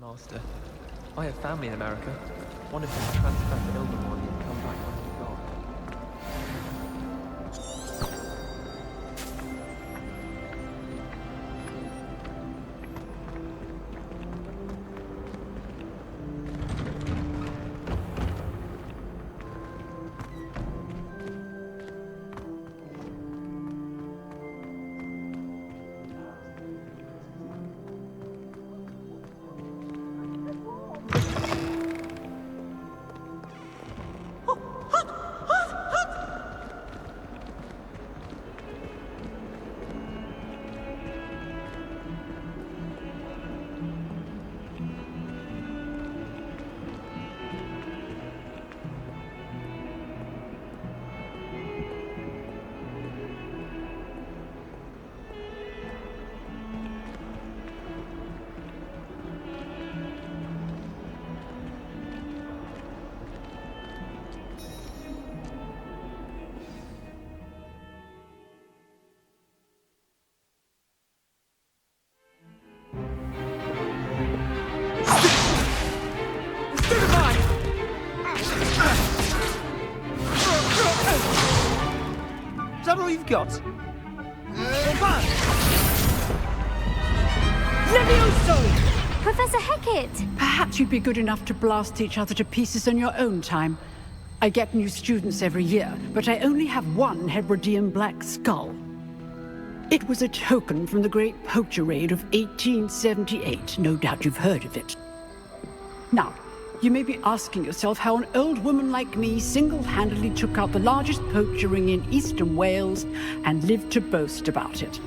Master. I have family in America. One of them transferred to Ilvermorny and come back after God. that all you've got? Levioso! Professor Hecat! Perhaps you'd be good enough to blast each other to pieces in your own time. I get new students every year, but I only have one Hebridean black skull. It was a token from the Great Poacher Raid of 1878. No doubt you've heard of it. Now, you may be asking yourself how an old woman like me single-handedly took out the largest poacher ring in eastern Wales and lived to boast about it.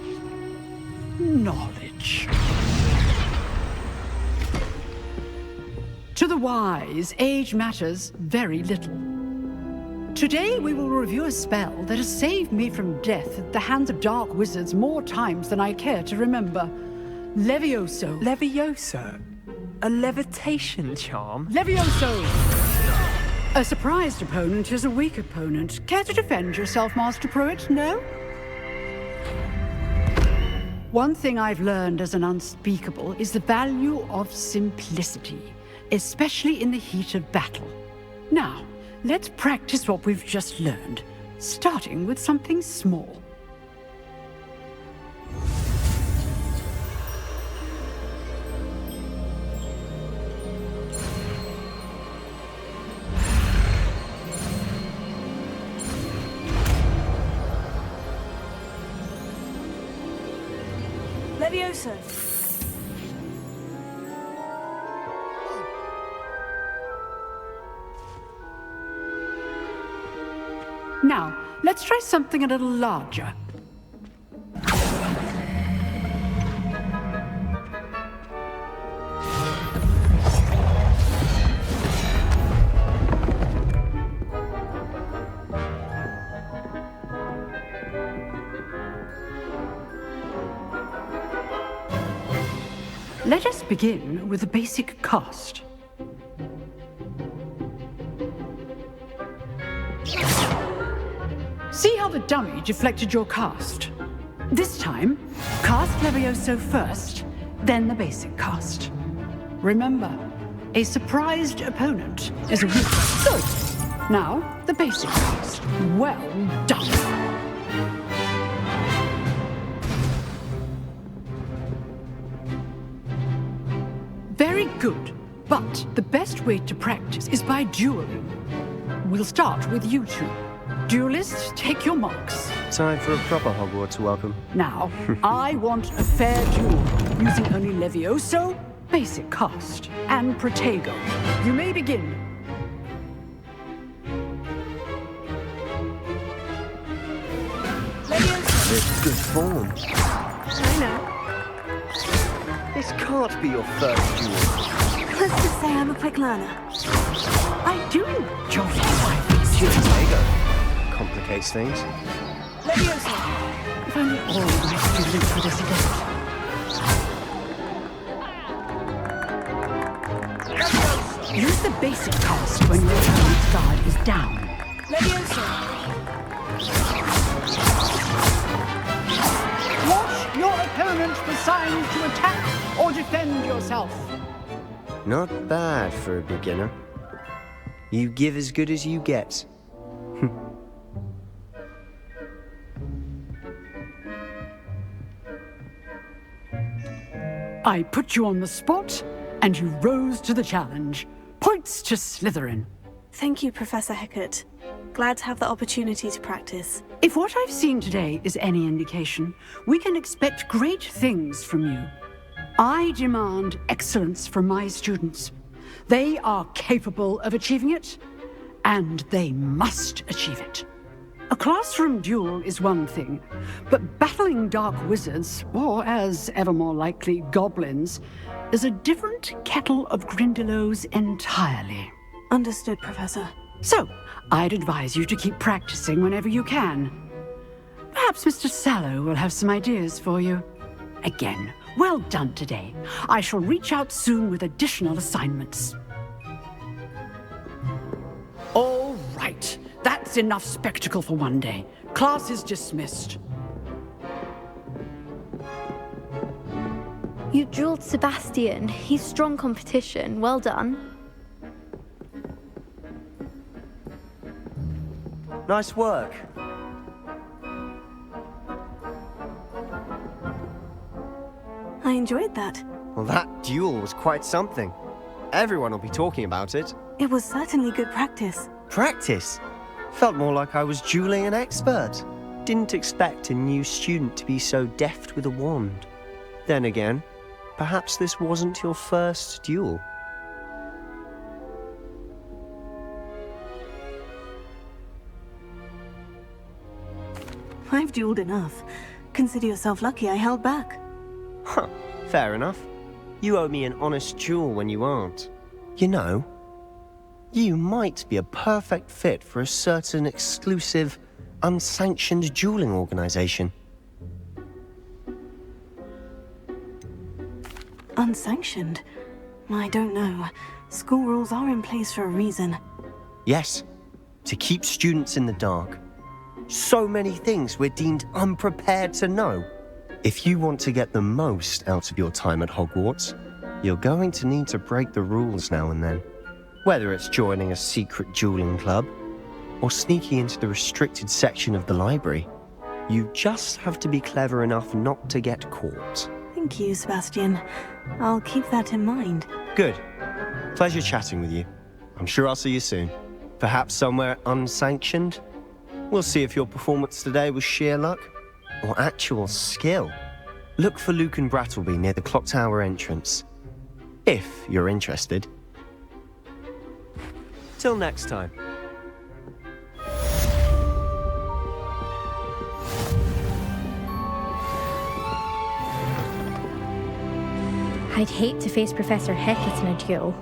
Knowledge. To the wise, age matters very little. Today we will review a spell that has saved me from death at the hands of dark wizards more times than I care to remember. Levioso. Levioso? A levitation charm? Levioso! A surprised opponent is a weak opponent. Care to defend yourself, Master Pruitt? No? One thing I've learned as an unspeakable is the value of simplicity, especially in the heat of battle. Now, let's practice what we've just learned, starting with something small. Levioso. Now, let's try something a little larger. Let us begin with the basic cast. See how the dummy deflected your cast? This time, cast Levioso first, then the basic cast. Remember, a surprised opponent is a weak. Good. Now, the basic cast. Well done. Very good, but the best way to practice is by dueling. We'll start with you two. Duelists, take your marks. Time for a proper Hogwarts welcome. Now, I want a fair duel, using only Levioso, basic cast, and Protego. You may begin. Levioso. This is good form. I know. This can't be your first duel. Let's just say I'm a quick learner. I do enjoy Protego complicates things. Levioso. If only all my students were this adept. Use the basic cast when your opponent's guard is down. Levioso. Watch your opponent for signs to attack or defend yourself. Not bad for a beginner. You give as good as you get. I put you on the spot, and you rose to the challenge. Points to Slytherin. Thank you, Professor Hecat. Glad to have the opportunity to practice. If what I've seen today is any indication, we can expect great things from you. I demand excellence from my students. They are capable of achieving it, and they must achieve it. A classroom duel is one thing, but battling dark wizards, or as ever more likely, goblins, is a different kettle of Grindylows entirely. Understood, Professor. So, I'd advise you to keep practicing whenever you can. Perhaps Mr. Sallow will have some ideas for you. Again, well done today. I shall reach out soon with additional assignments. All right. That's enough spectacle for one day. Class is dismissed. You dueled Sebastian. He's strong competition. Well done. Nice work. enjoyed that. Well, that duel was quite something. Everyone will be talking about it. It was certainly good practice. Practice? Felt more like I was dueling an expert. Didn't expect a new student to be so deft with a wand. Then again, perhaps this wasn't your first duel. I've dueled enough. Consider yourself lucky I held back. Huh, fair enough. You owe me an honest duel when you aren't. You know, you might be a perfect fit for a certain exclusive, unsanctioned dueling organization. Unsanctioned? I don't know. School rules are in place for a reason. Yes, to keep students in the dark. So many things we're deemed unprepared to know. If you want to get the most out of your time at Hogwarts, you're going to need to break the rules now and then. Whether it's joining a secret dueling club, or sneaking into the restricted section of the library, you just have to be clever enough not to get caught. Thank you, Sebastian. I'll keep that in mind. Good. Pleasure chatting with you. I'm sure I'll see you soon. Perhaps somewhere unsanctioned? We'll see if your performance today was sheer luck or actual skill. Look for Luke and Brattleby near the clock tower entrance, if you're interested. Till next time. I'd hate to face Professor Hecat in a duel.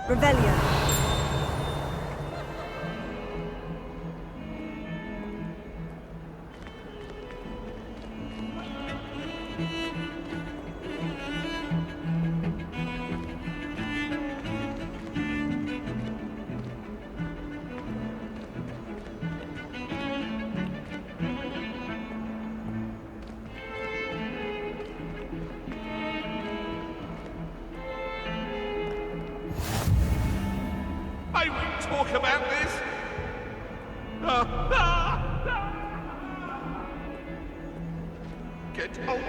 Revelio. May we talk about this? Get out.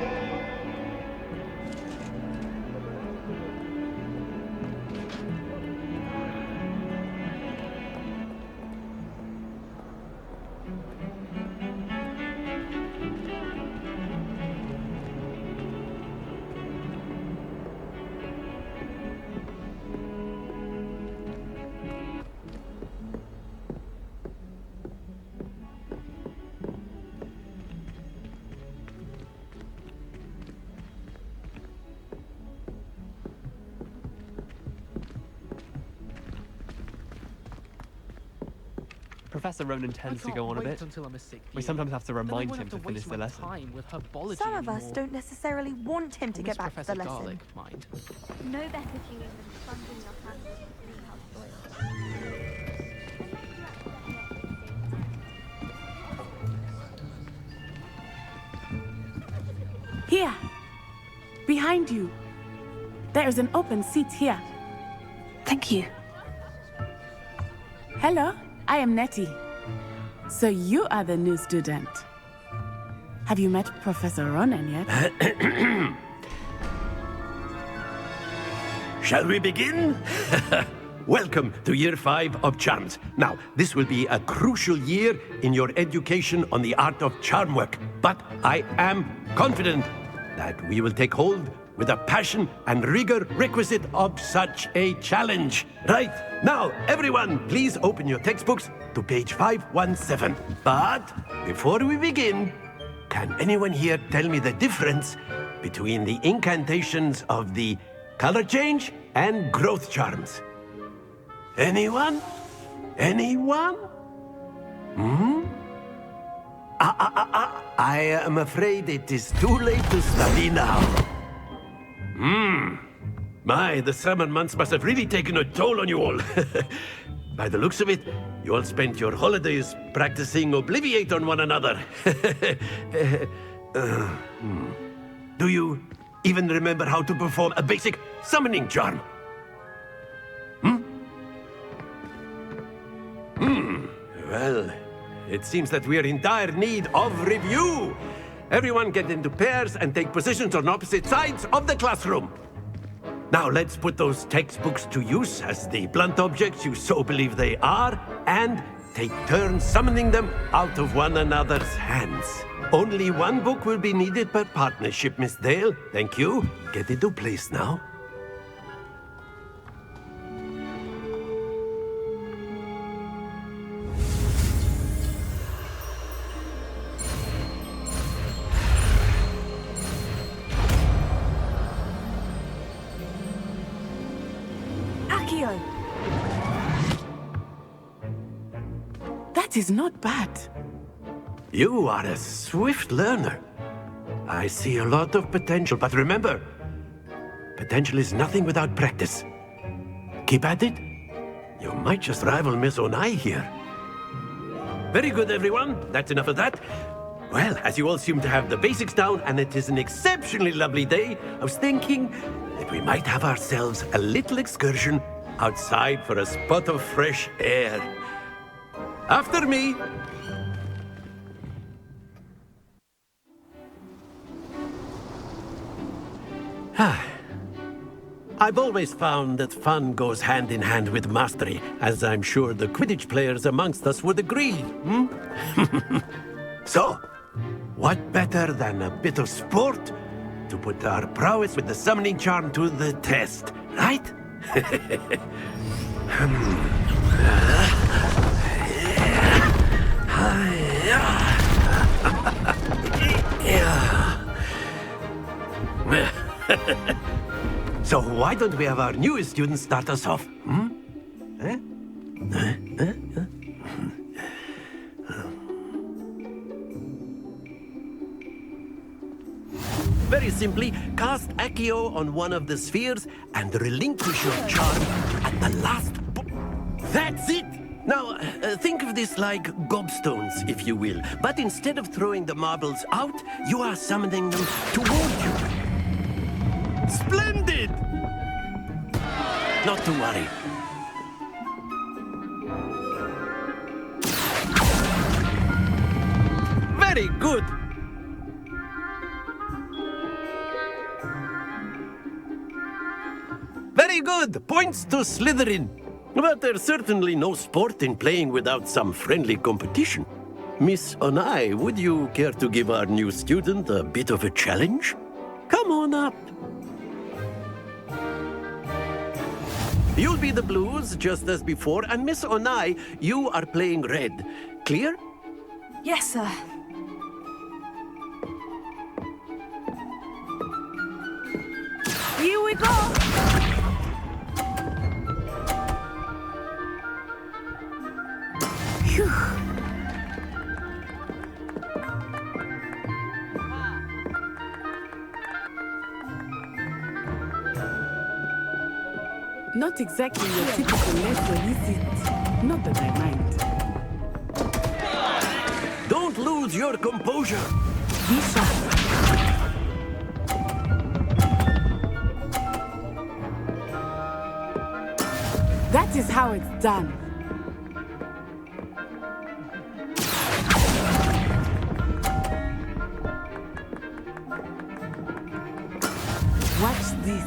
Professor Ronan tends to go on a bit. We sometimes have to remind him to finish the lesson. Some of us don't necessarily want him to get back to the lesson. No better feeling than funding your hands with greenhouse oil. Here! Behind you! There is an open seat here. Thank you. Hello, I am Nettie. So you are the new student. Have you met Professor Ronan yet? Shall we begin? Welcome to Year 5 of Charms. Now, this will be a crucial year in your education on the art of charm work, but I am confident that we will take hold with the passion and rigor requisite of such a challenge. Right, now, everyone, please open your textbooks to page 517. But before we begin, can anyone here tell me the difference between the incantations of the color change and growth charms? Anyone? Anyone? I am afraid it is too late to study now. My, the summer months must have really taken a toll on you all. By the looks of it, you all spent your holidays practicing Obliviate on one another. Do you even remember how to perform a basic summoning charm? Well, it seems that we are in dire need of review. Everyone get into pairs and take positions on opposite sides of the classroom. Now let's put those textbooks to use as the blunt objects you so believe they are, and take turns summoning them out of one another's hands. Only one book will be needed per partnership, Miss Dale. Thank you. Get into place now. That is not bad. You are a swift learner. I see a lot of potential, but remember, potential is nothing without practice. Keep at it. You might just rival Miss Onai here. Very good, everyone. That's enough of that. Well, as you all seem to have the basics down, and it is an exceptionally lovely day, I was thinking that we might have ourselves a little excursion outside for a spot of fresh air. After me. I've always found that fun goes hand in hand with mastery, as I'm sure the Quidditch players amongst us would agree. So, what better than a bit of sport to put our prowess with the summoning charm to the test, right? So why don't we have our newest student start us off? Very simply, cast Accio on one of the spheres and relinquish your charm at the last... That's it! Now, think of this like gobstones, if you will. But instead of throwing the marbles out, you are summoning them toward you. Splendid! Not to worry. Very good! Very good! Points to Slytherin. But there's certainly no sport in playing without some friendly competition. Miss Onai, would you care to give our new student a bit of a challenge? Come on up. You'll be the blues, just as before, and Miss Onai, you are playing red. Clear? Yes, sir. Here we go! Phew. Not exactly your typical lesson, is it? Not that I mind. Don't lose your composure. Be sharp. That is how it's done. Watch this.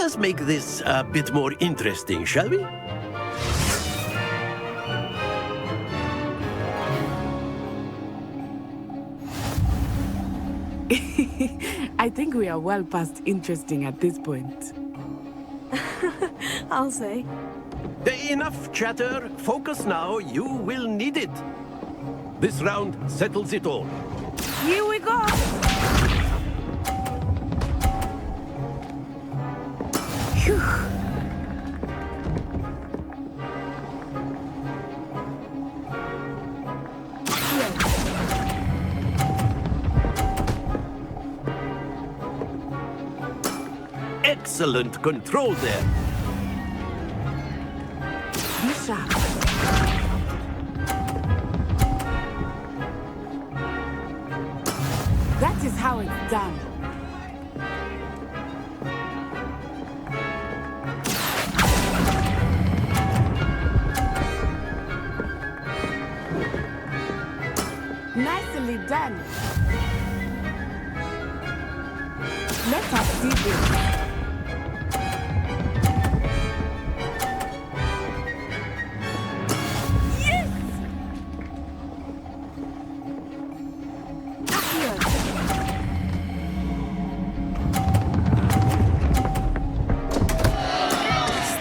us make this a bit more interesting, shall we? I think we are well past interesting at this point. I'll say. Enough chatter. Focus now. You will need it. This round settles it all. Here we go! Phew. Excellent control there. Be sharp. That is how it's done. Nicely done. Let us see this.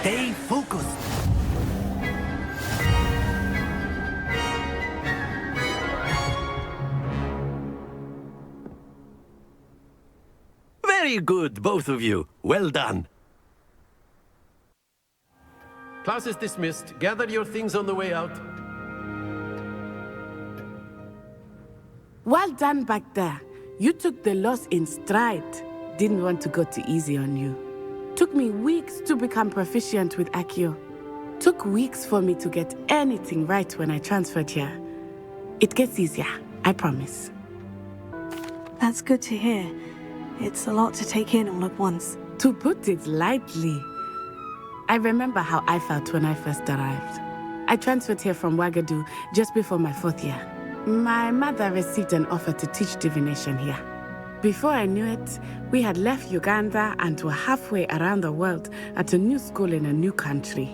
Stay focused. Very good, both of you. Well done. Class is dismissed. Gather your things on the way out. Well done back there. You took the loss in stride. Didn't want to go too easy on you. Took me weeks to become proficient with Accio. Took weeks for me to get anything right when I transferred here. It gets easier, I promise. That's good to hear. It's a lot to take in all at once. To put it lightly, I remember how I felt when I first arrived. I transferred here from Wagadu just before my 4th year. My mother received an offer to teach divination here. Before I knew it, we had left Uganda and were halfway around the world at a new school in a new country.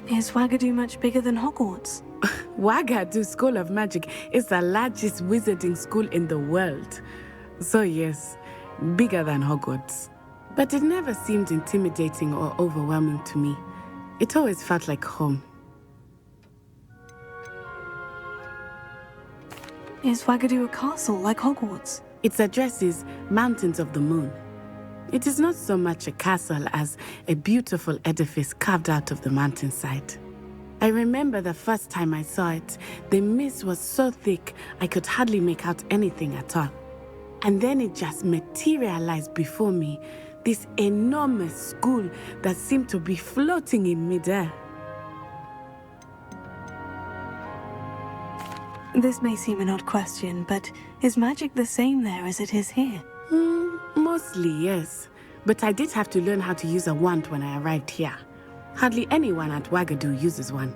Is Wagadu much bigger than Hogwarts? Wagadu School of Magic is the largest wizarding school in the world. So yes, bigger than Hogwarts. But it never seemed intimidating or overwhelming to me. It always felt like home. Is Wagadu a castle like Hogwarts? Its address is Mountains of the Moon. It is not so much a castle as a beautiful edifice carved out of the mountainside. I remember the first time I saw it, the mist was so thick I could hardly make out anything at all. And then it just materialized before me, this enormous school that seemed to be floating in midair. This may seem an odd question, but is magic the same there as it is here? Mostly, yes. But I did have to learn how to use a wand when I arrived here. Hardly anyone at Wagadu uses one.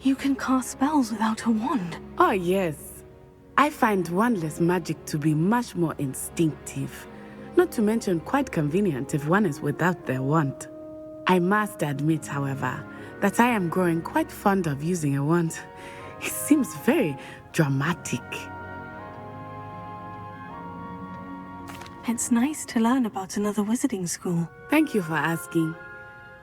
You can cast spells without a wand? Oh, yes. I find wandless magic to be much more instinctive. Not to mention quite convenient if one is without their wand. I must admit, however, that I am growing quite fond of using a wand. It seems very dramatic. It's nice to learn about another wizarding school. Thank you for asking.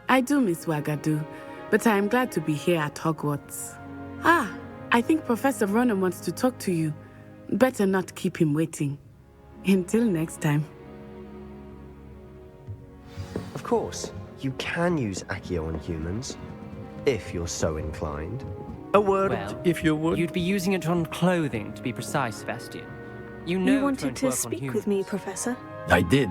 I do miss Wagadu, but I am glad to be here at Hogwarts. I think Professor Ronan wants to talk to you. Better not keep him waiting. Until next time. Of course, you can use Accio on humans, if you're so inclined. A word, Well, if you would. You'd be using it on clothing, to be precise, Sebastian. You know You it wanted won't to work on speak humans. with me, Professor? I did.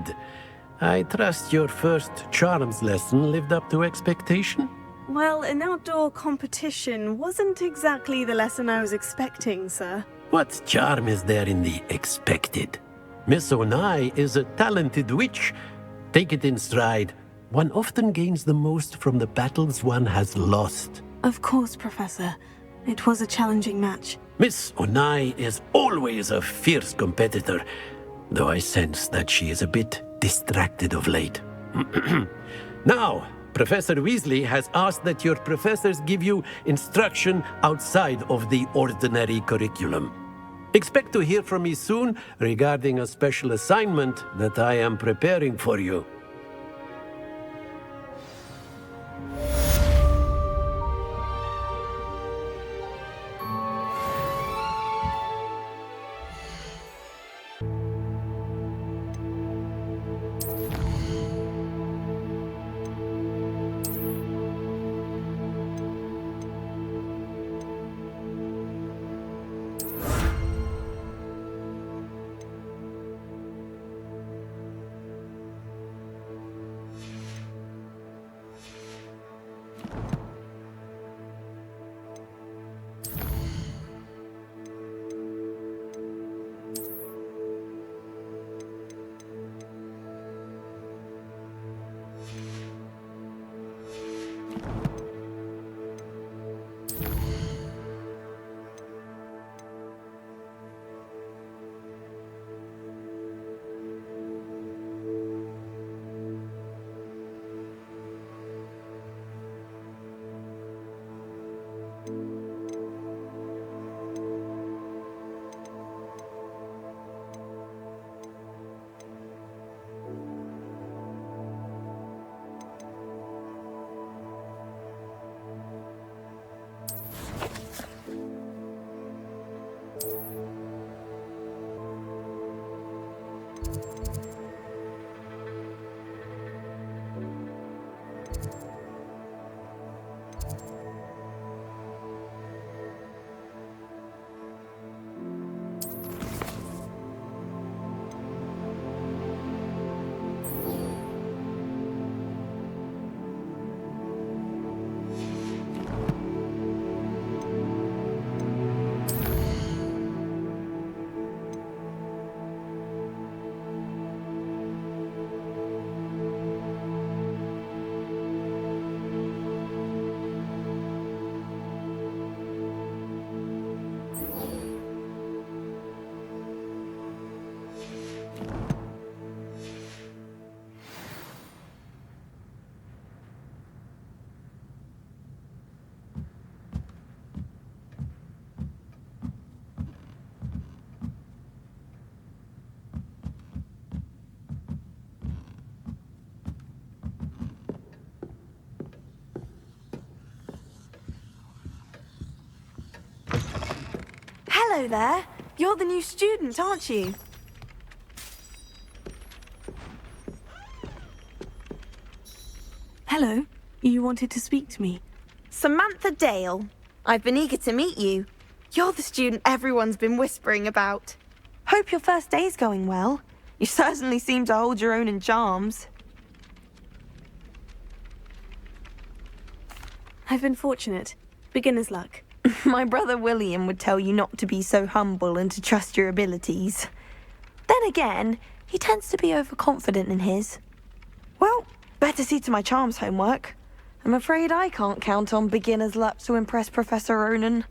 I trust your first charms lesson lived up to expectation. Well, an outdoor competition wasn't exactly the lesson I was expecting, sir. What charm is there in the expected? Miss Onai is a talented witch. Take it in stride. One often gains the most from the battles one has lost. Of course, Professor. It was a challenging match. Miss Onai is always a fierce competitor, though I sense that she is a bit distracted of late. Now, Professor Weasley has asked that your professors give you instruction outside of the ordinary curriculum. Expect to hear from me soon regarding a special assignment that I am preparing for you. Hello there. You're the new student, aren't you? Hello. You wanted to speak to me? Samantha Dale. I've been eager to meet you. You're the student everyone's been whispering about. Hope your first day's going well. You certainly seem to hold your own in charms. I've been fortunate. Beginner's luck. My brother William would tell you not to be so humble and to trust your abilities. Then again, he tends to be overconfident in his. Well, better see to my charms homework. I'm afraid I can't count on beginner's luck to impress Professor Ronan.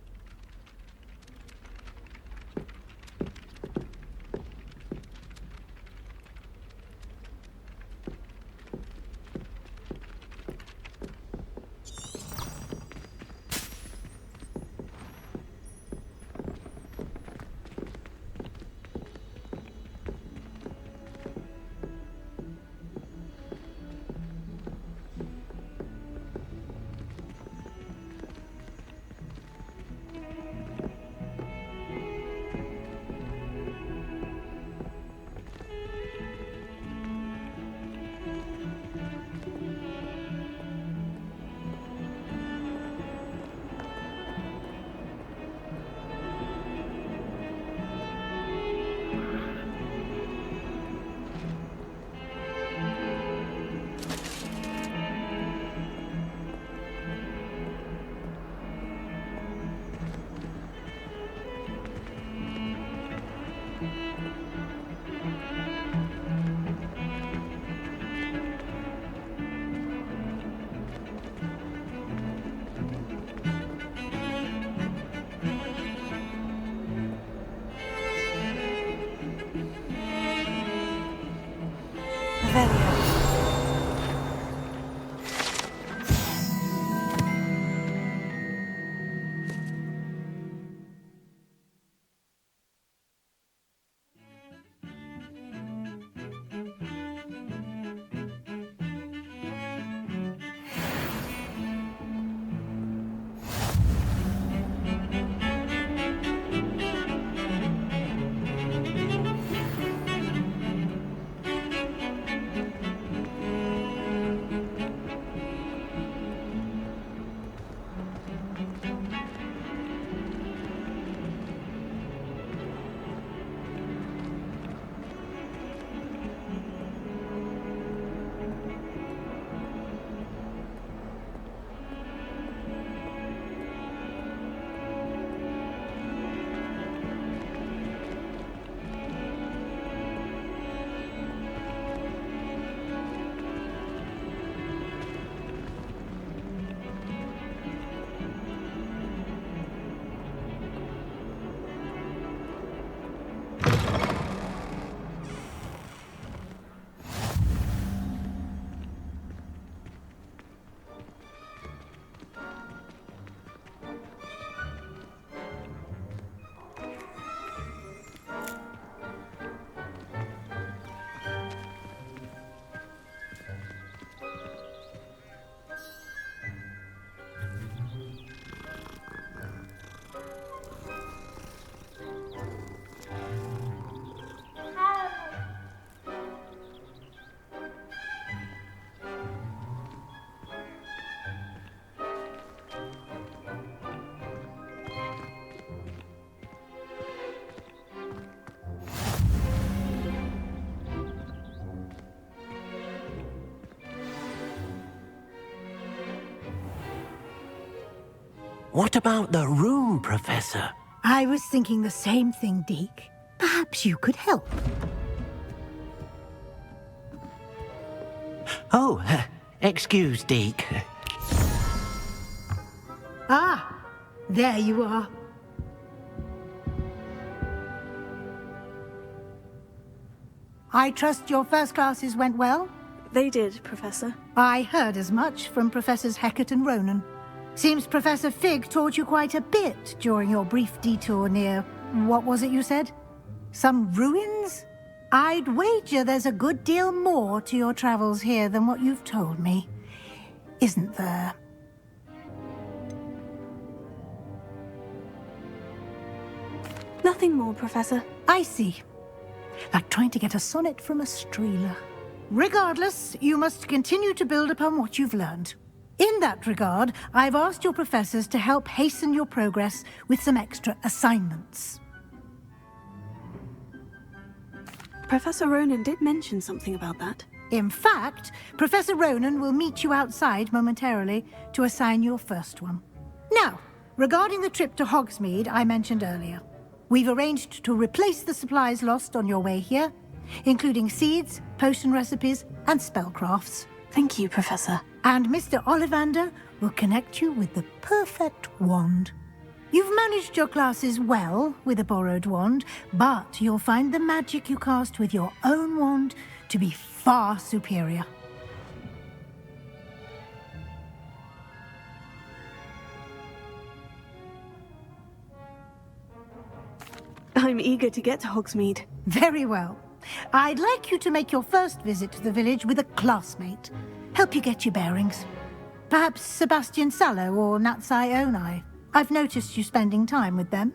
What about the room, Professor? I was thinking the same thing, Deke. Perhaps you could help. Oh, excuse, Deke. Ah, there you are. I trust your first classes went well? They did, Professor. I heard as much from Professors Hecat and Ronan. Seems Professor Fig taught you quite a bit during your brief detour near... what was it you said? Some ruins? I'd wager there's a good deal more to your travels here than what you've told me. Isn't there? Nothing more, Professor. I see. Like trying to get a sonnet from a streeler. Regardless, you must continue to build upon what you've learned. In that regard, I've asked your professors to help hasten your progress with some extra assignments. Professor Ronan did mention something about that. In fact, Professor Ronan will meet you outside momentarily to assign your first one. Now, regarding the trip to Hogsmeade I mentioned earlier, we've arranged to replace the supplies lost on your way here, including seeds, potion recipes, and spellcrafts. Thank you, Professor. And Mr. Ollivander will connect you with the perfect wand. You've managed your classes well with a borrowed wand, but you'll find the magic you cast with your own wand to be far superior. I'm eager to get to Hogsmeade. Very well. I'd like you to make your first visit to the village with a classmate. Help you get your bearings. Perhaps Sebastian Sallow or Natsai Onai. I've noticed you spending time with them.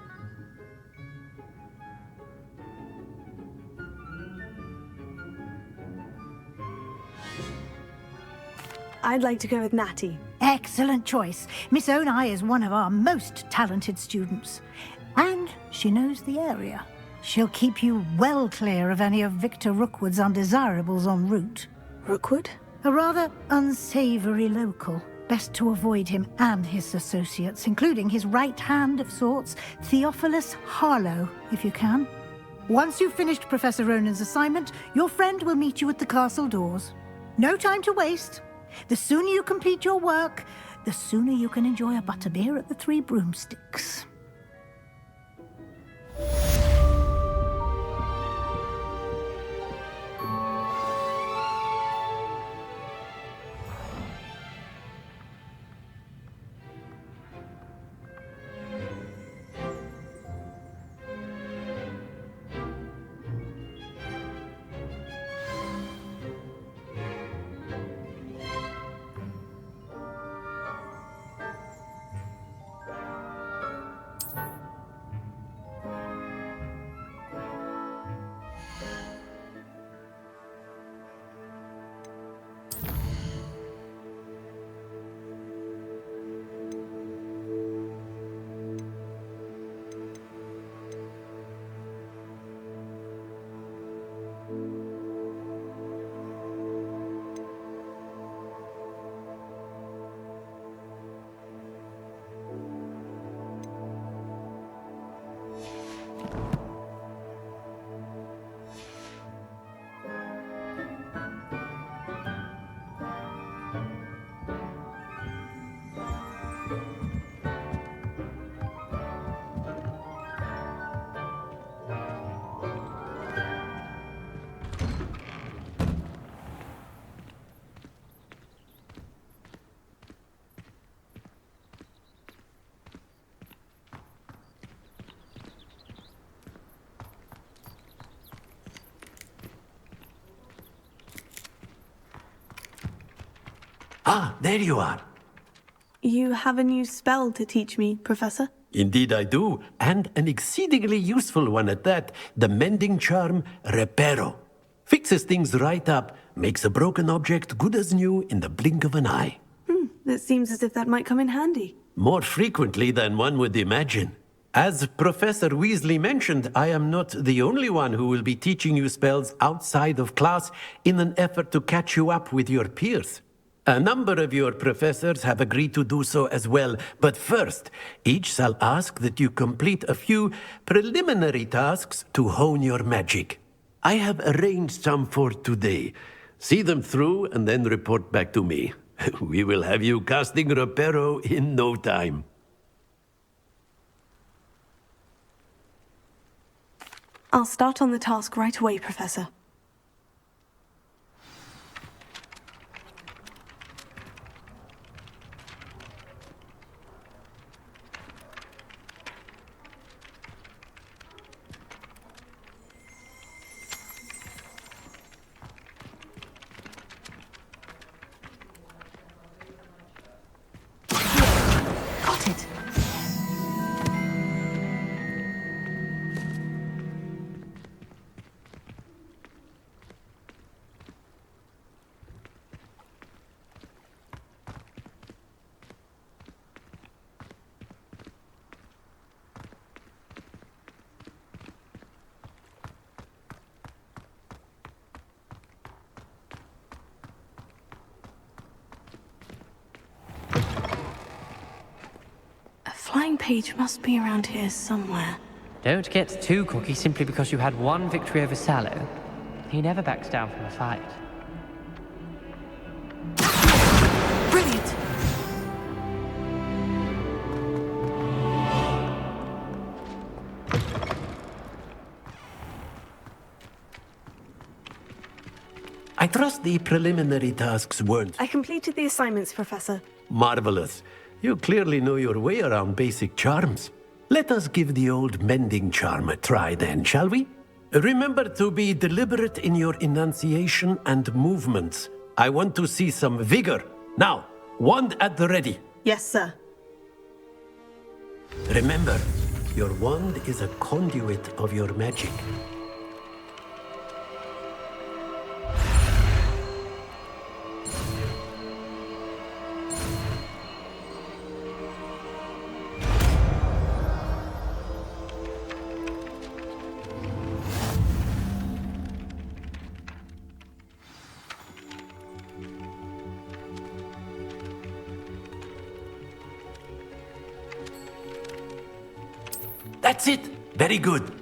I'd like to go with Natty. Excellent choice. Miss Onai is one of our most talented students. And she knows the area. She'll keep you well clear of any of Victor Rookwood's undesirables en route. Rookwood? A rather unsavory local. Best to avoid him and his associates, including his right hand of sorts, Theophilus Harlow, if you can. Once you've finished Professor Ronan's assignment, your friend will meet you at the castle doors. No time to waste. The sooner you complete your work, the sooner you can enjoy a butterbeer at the Three Broomsticks. Ah, there you are. You have a new spell to teach me, Professor? Indeed I do, and an exceedingly useful one at that. The mending charm, Reparo. Fixes things right up, makes a broken object good as new in the blink of an eye. It seems as if that might come in handy. More frequently than one would imagine. As Professor Weasley mentioned, I am not the only one who will be teaching you spells outside of class in an effort to catch you up with your peers. A number of your professors have agreed to do so as well, but first, each shall ask that you complete a few preliminary tasks to hone your magic. I have arranged some for today. See them through and then report back to me. We will have you casting Reparo in no time. I'll start on the task right away, Professor. Got it. Flying page must be around here somewhere. Don't get too cocky simply because you had one victory over Sallow. He never backs down from a fight. Brilliant! I trust the preliminary tasks weren't I completed the assignments, Professor. marvelous. You clearly know your way around basic charms. Let us give the old mending charm a try then, shall we? Remember to be deliberate in your enunciation and movements. I want to see some vigor. Now, wand at the ready. Yes, sir. Remember, your wand is a conduit of your magic. That's it! Very good.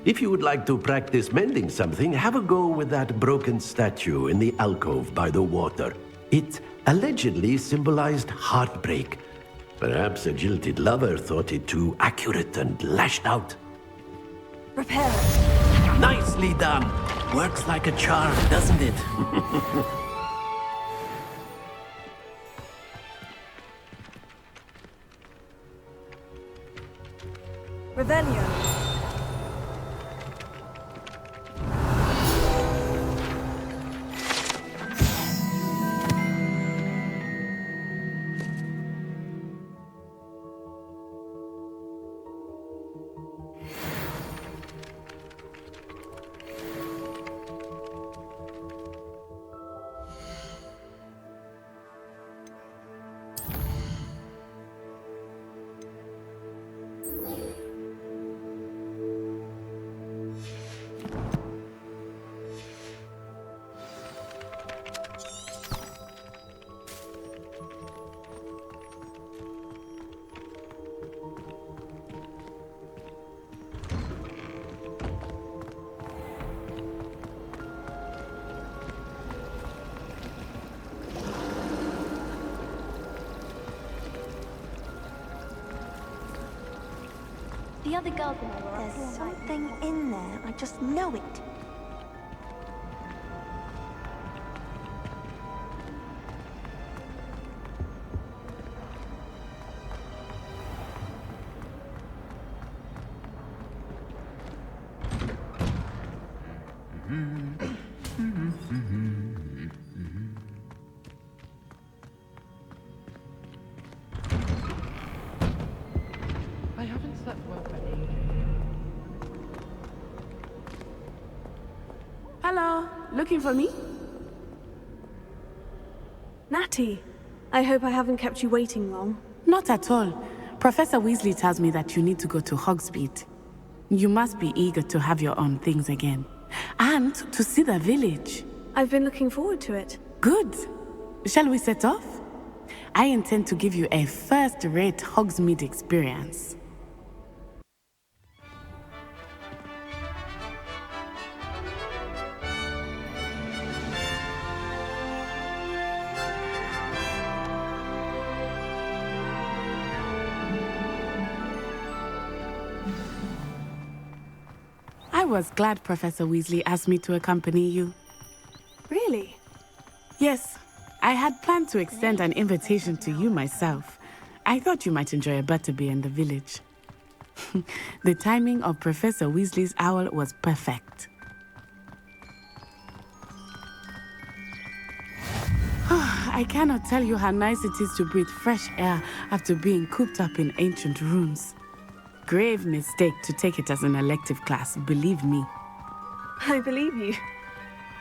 If you would like to practice mending something, have a go with that broken statue in the alcove by the water. It allegedly symbolized heartbreak. Perhaps a jilted lover thought it too accurate and lashed out. Repair. Nicely done! Works like a charm, doesn't it? Revelio. The other goblin. There's something in there. I just know it. I haven't slept well for ages. Hello, looking for me? Natty, I hope I haven't kept you waiting long. Not at all. Professor Weasley tells me that you need to go to Hogsmeade. You must be eager to have your own things again. And to see the village. I've been looking forward to it. Good. shall we set off? I intend to give you a first-rate Hogsmeade experience. I was glad Professor Weasley asked me to accompany you. Really? Yes, I had planned to extend an invitation to you myself. I thought you might enjoy a butterbeer in the village. The timing of Professor Weasley's owl was perfect. I cannot tell you how nice it is to breathe fresh air after being cooped up in ancient rooms. Grave mistake to take it as an elective class, believe me. I believe you.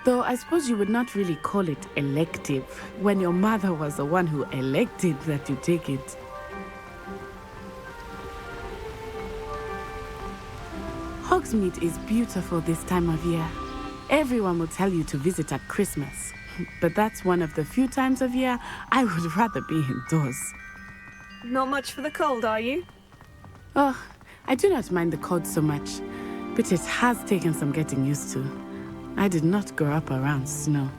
Though I suppose you would not really call it elective when your mother was the one who elected that you take it. Hogsmeade is beautiful this time of year. Everyone will tell you to visit at Christmas. But that's one of the few times of year I would rather be indoors. Not much for the cold, are you? Oh, I do not mind the cold so much, but it has taken some getting used to. I did not grow up around snow.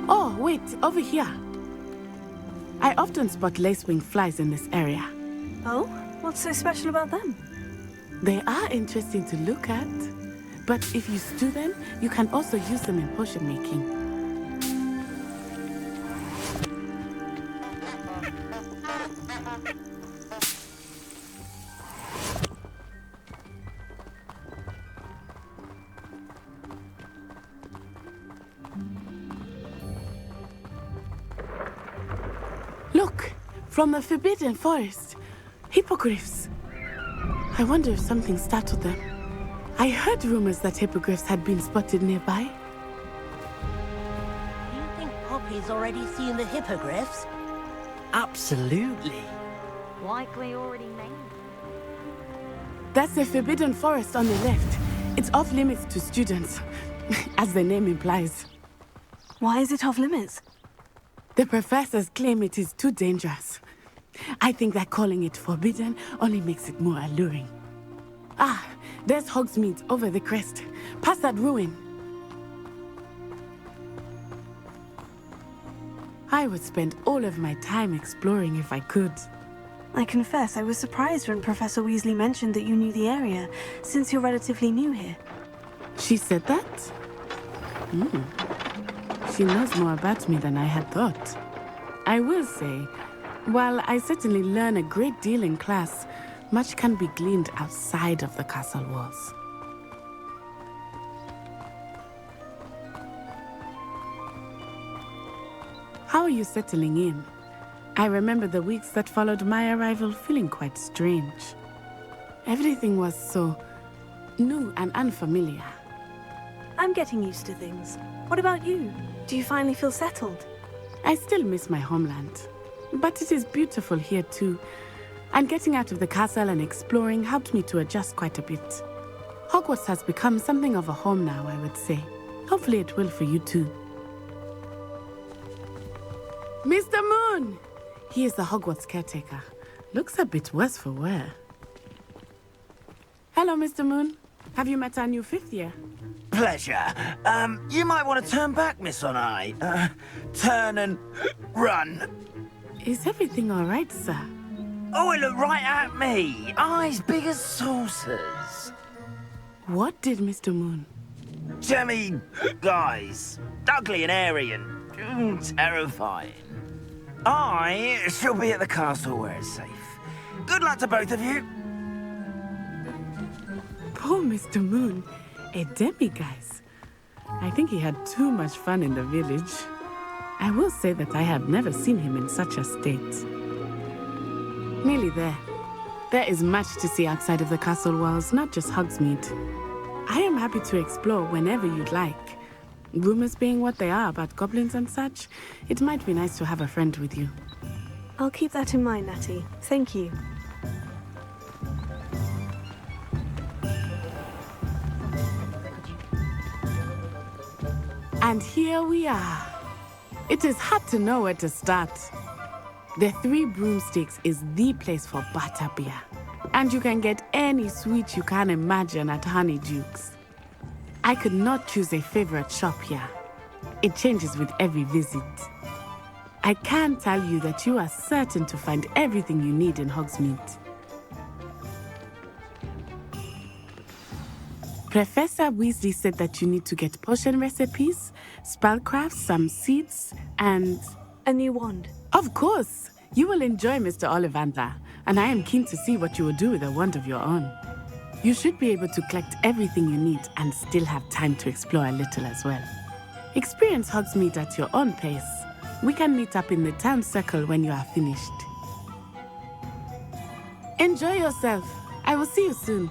Oh, wait, over here. I often spot lacewing flies in this area. Oh? What's so special about them? They are interesting to look at, but if you stew them, you can also use them in potion making. Look, from the Forbidden Forest, hippogriffs. I wonder if something startled them. I heard rumors that hippogriffs had been spotted nearby. Do you think Poppy's already seen the hippogriffs? Absolutely. Likely already named. That's the Forbidden Forest on the left. It's off limits to students, as the name implies. Why is it off limits? The professors claim it is too dangerous. I think that calling it forbidden only makes it more alluring. Ah, there's Hogsmeade over the crest, past that ruin. I would spend all of my time exploring if I could. I confess I was surprised when Professor Weasley mentioned that you knew the area, since you're relatively new here. She said that? She knows more about me than I had thought. I will say, while I certainly learn a great deal in class, much can be gleaned outside of the castle walls. How are you settling in? I remember the weeks that followed my arrival feeling quite strange. Everything was so new and unfamiliar. I'm getting used to things. What about you? Do you finally feel settled? I still miss my homeland, but it is beautiful here too. And getting out of the castle and exploring helped me to adjust quite a bit. Hogwarts has become something of a home now, I would say. Hopefully it will for you too. Mr. Moon! He is the Hogwarts caretaker. Looks a bit worse for wear. Hello, Mr. Moon. Have you met our new fifth year? Pleasure. You might want to turn back, Miss On-Eye. Turn and run. Is everything all right, sir? Oh, it looked right at me. Eyes big as saucers. What did Mr. Moon? Jemmy guys. Ugly and airy and terrifying. I shall be at the castle where it's safe. Good luck to both of you. Poor Mr. Moon. A demiguise. I think he had too much fun in the village. I will say that I have never seen him in such a state. Nearly there. There is much to see outside of the castle walls, not just Hogsmeade. I am happy to explore whenever you'd like. Rumors being what they are about goblins and such, it might be nice to have a friend with you. I'll keep that in mind, Natty. Thank you. And here we are. It is hard to know where to start. The Three Broomsticks is the place for butterbeer. And you can get any sweet you can imagine at Honeydukes. I could not choose a favorite shop here. It changes with every visit. I can tell you that you are certain to find everything you need in Hogsmeade. Professor Weasley said that you need to get potion recipes, spellcrafts, some seeds, and... a new wand. Of course! You will enjoy Mr. Ollivander, and I am keen to see what you will do with a wand of your own. You should be able to collect everything you need and still have time to explore a little as well. Experience Hogsmeade at your own pace. We can meet up in the town circle when you are finished. Enjoy yourself. I will see you soon.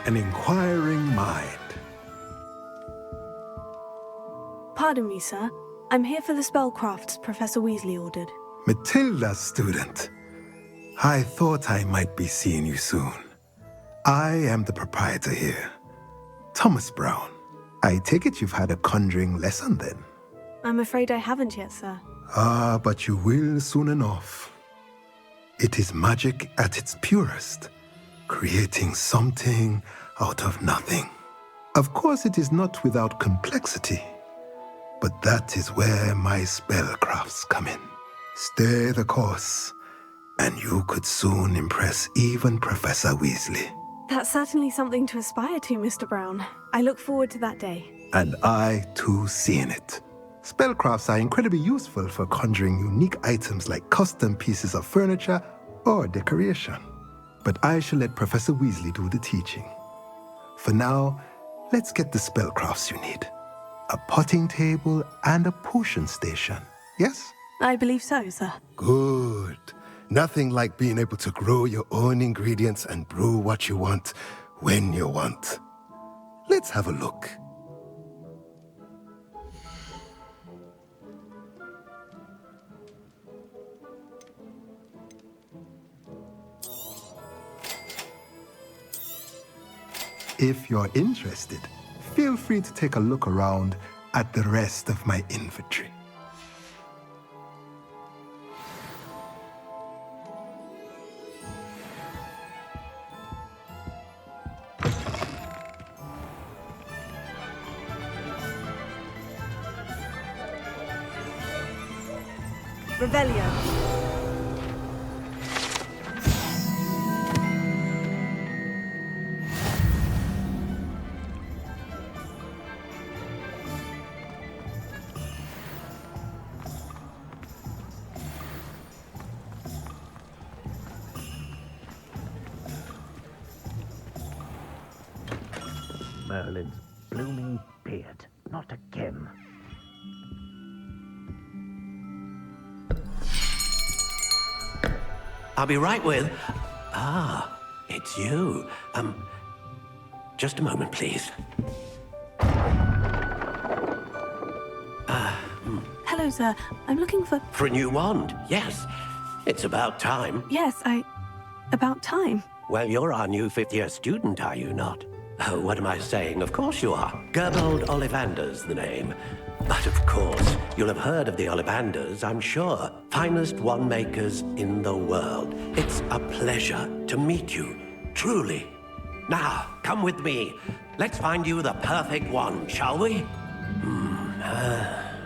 An inquiring mind. Pardon me, sir. I'm here for the spellcrafts Professor Weasley ordered. Matilda's student. I thought I might be seeing you soon. I am the proprietor here, Thomas Brown. I take it you've had a conjuring lesson then? I'm afraid I haven't yet, sir. Ah, but you will soon enough. It is magic at its purest, creating something out of nothing. Of course, it is not without complexity, but that is where my spellcrafts come in. Stay the course, and you could soon impress even Professor Weasley. That's certainly something to aspire to, Mr. Brown. I look forward to that day. And I, too, seeing it. Spellcrafts are incredibly useful for conjuring unique items like custom pieces of furniture or decoration. But I shall let Professor Weasley do the teaching. For now, let's get the spellcrafts you need. A potting table and a potion station, yes? I believe so, sir. Good. Nothing like being able to grow your own ingredients and brew what you want when you want. Let's have a look. If you're interested, feel free to take a look around at the rest of my inventory. Revelio. Merlin's blooming beard. Not again. I'll be right with... Ah, it's you. Just a moment, please. Hello, sir. I'm looking for... For a new wand, yes. It's about time. Yes, about time. Well, you're our new fifth-year student, are you not? Oh, what am I saying? Of course you are. Gerbold Ollivander's the name. But of course, you'll have heard of the Ollivanders, I'm sure. Finest wand makers in the world. It's a pleasure to meet you, truly. Now, come with me. Let's find you the perfect wand, shall we?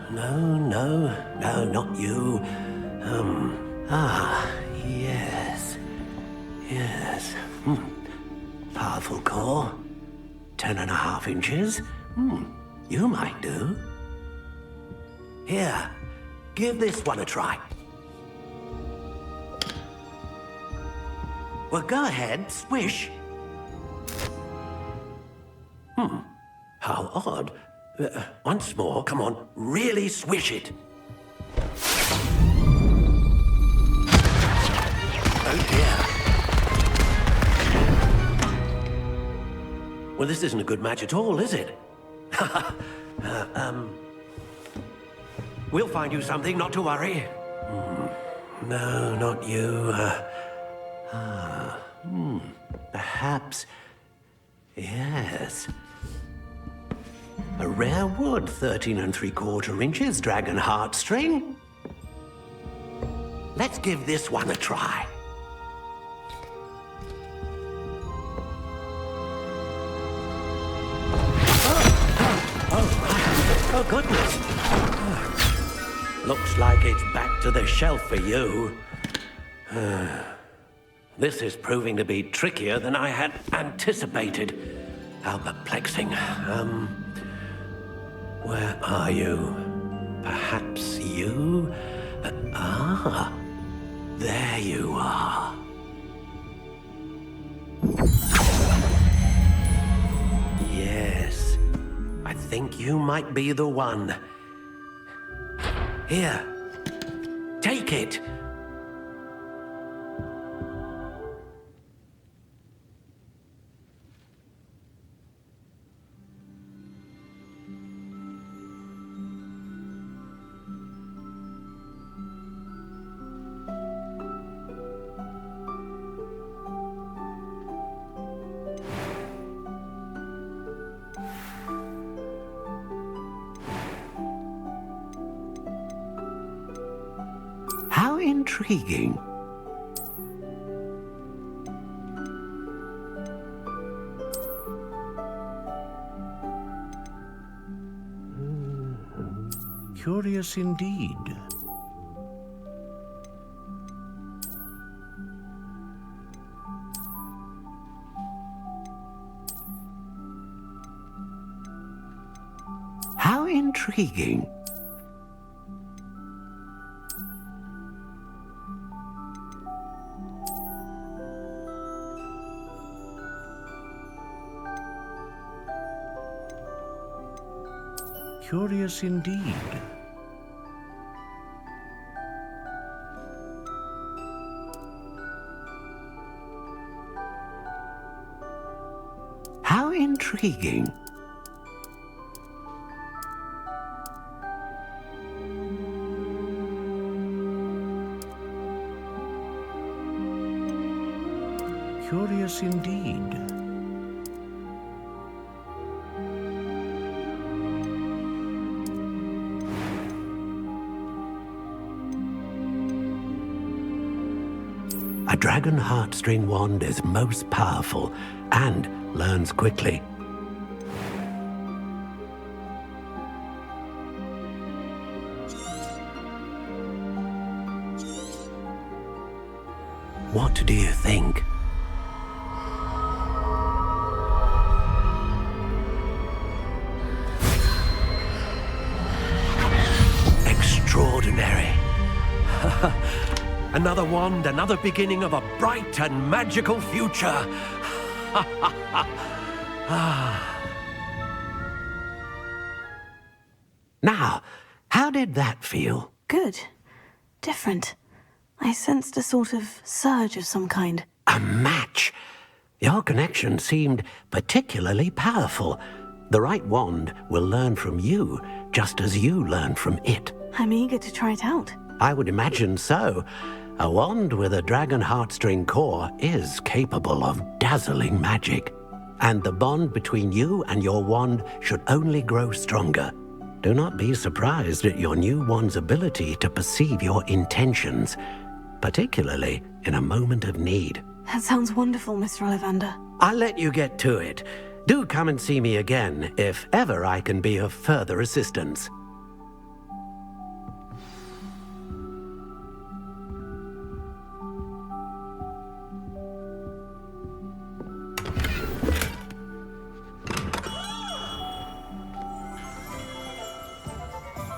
No, not you. Yes. Powerful core. 10.5 inches. You might do. Here, give this one a try. Well, go ahead, swish. How odd. Once more, come on, really swish it. Well, this isn't a good match at all, is it? We'll find you something, not to worry. No, not you. Perhaps... Yes. A rare wood, 13 3/4 inches, dragon heartstring. Let's give this one a try. Oh, goodness. Looks like it's back to the shelf for you. This is proving to be trickier than I had anticipated. How perplexing. Where are you? Perhaps you? There you are. Yes, I think you might be the one. Here, take it. How intriguing. Curious indeed. How intriguing. Curious indeed. How intriguing. Curious indeed. A dragon heartstring wand is most powerful and learns quickly. What do you think? Extraordinary. Another wand, another beginning of a bright and magical future. Now, how did that feel? Good. Different. I sensed a sort of surge of some kind. A match. Your connection seemed particularly powerful. The right wand will learn from you, just as you learn from it. I'm eager to try it out. I would imagine so. A wand with a dragon heartstring core is capable of dazzling magic. And the bond between you and your wand should only grow stronger. Do not be surprised at your new wand's ability to perceive your intentions, particularly in a moment of need. That sounds wonderful, Mr. Ollivander. I'll let you get to it. Do come and see me again if ever I can be of further assistance.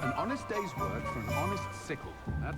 An honest day's work for an honest sickle. That's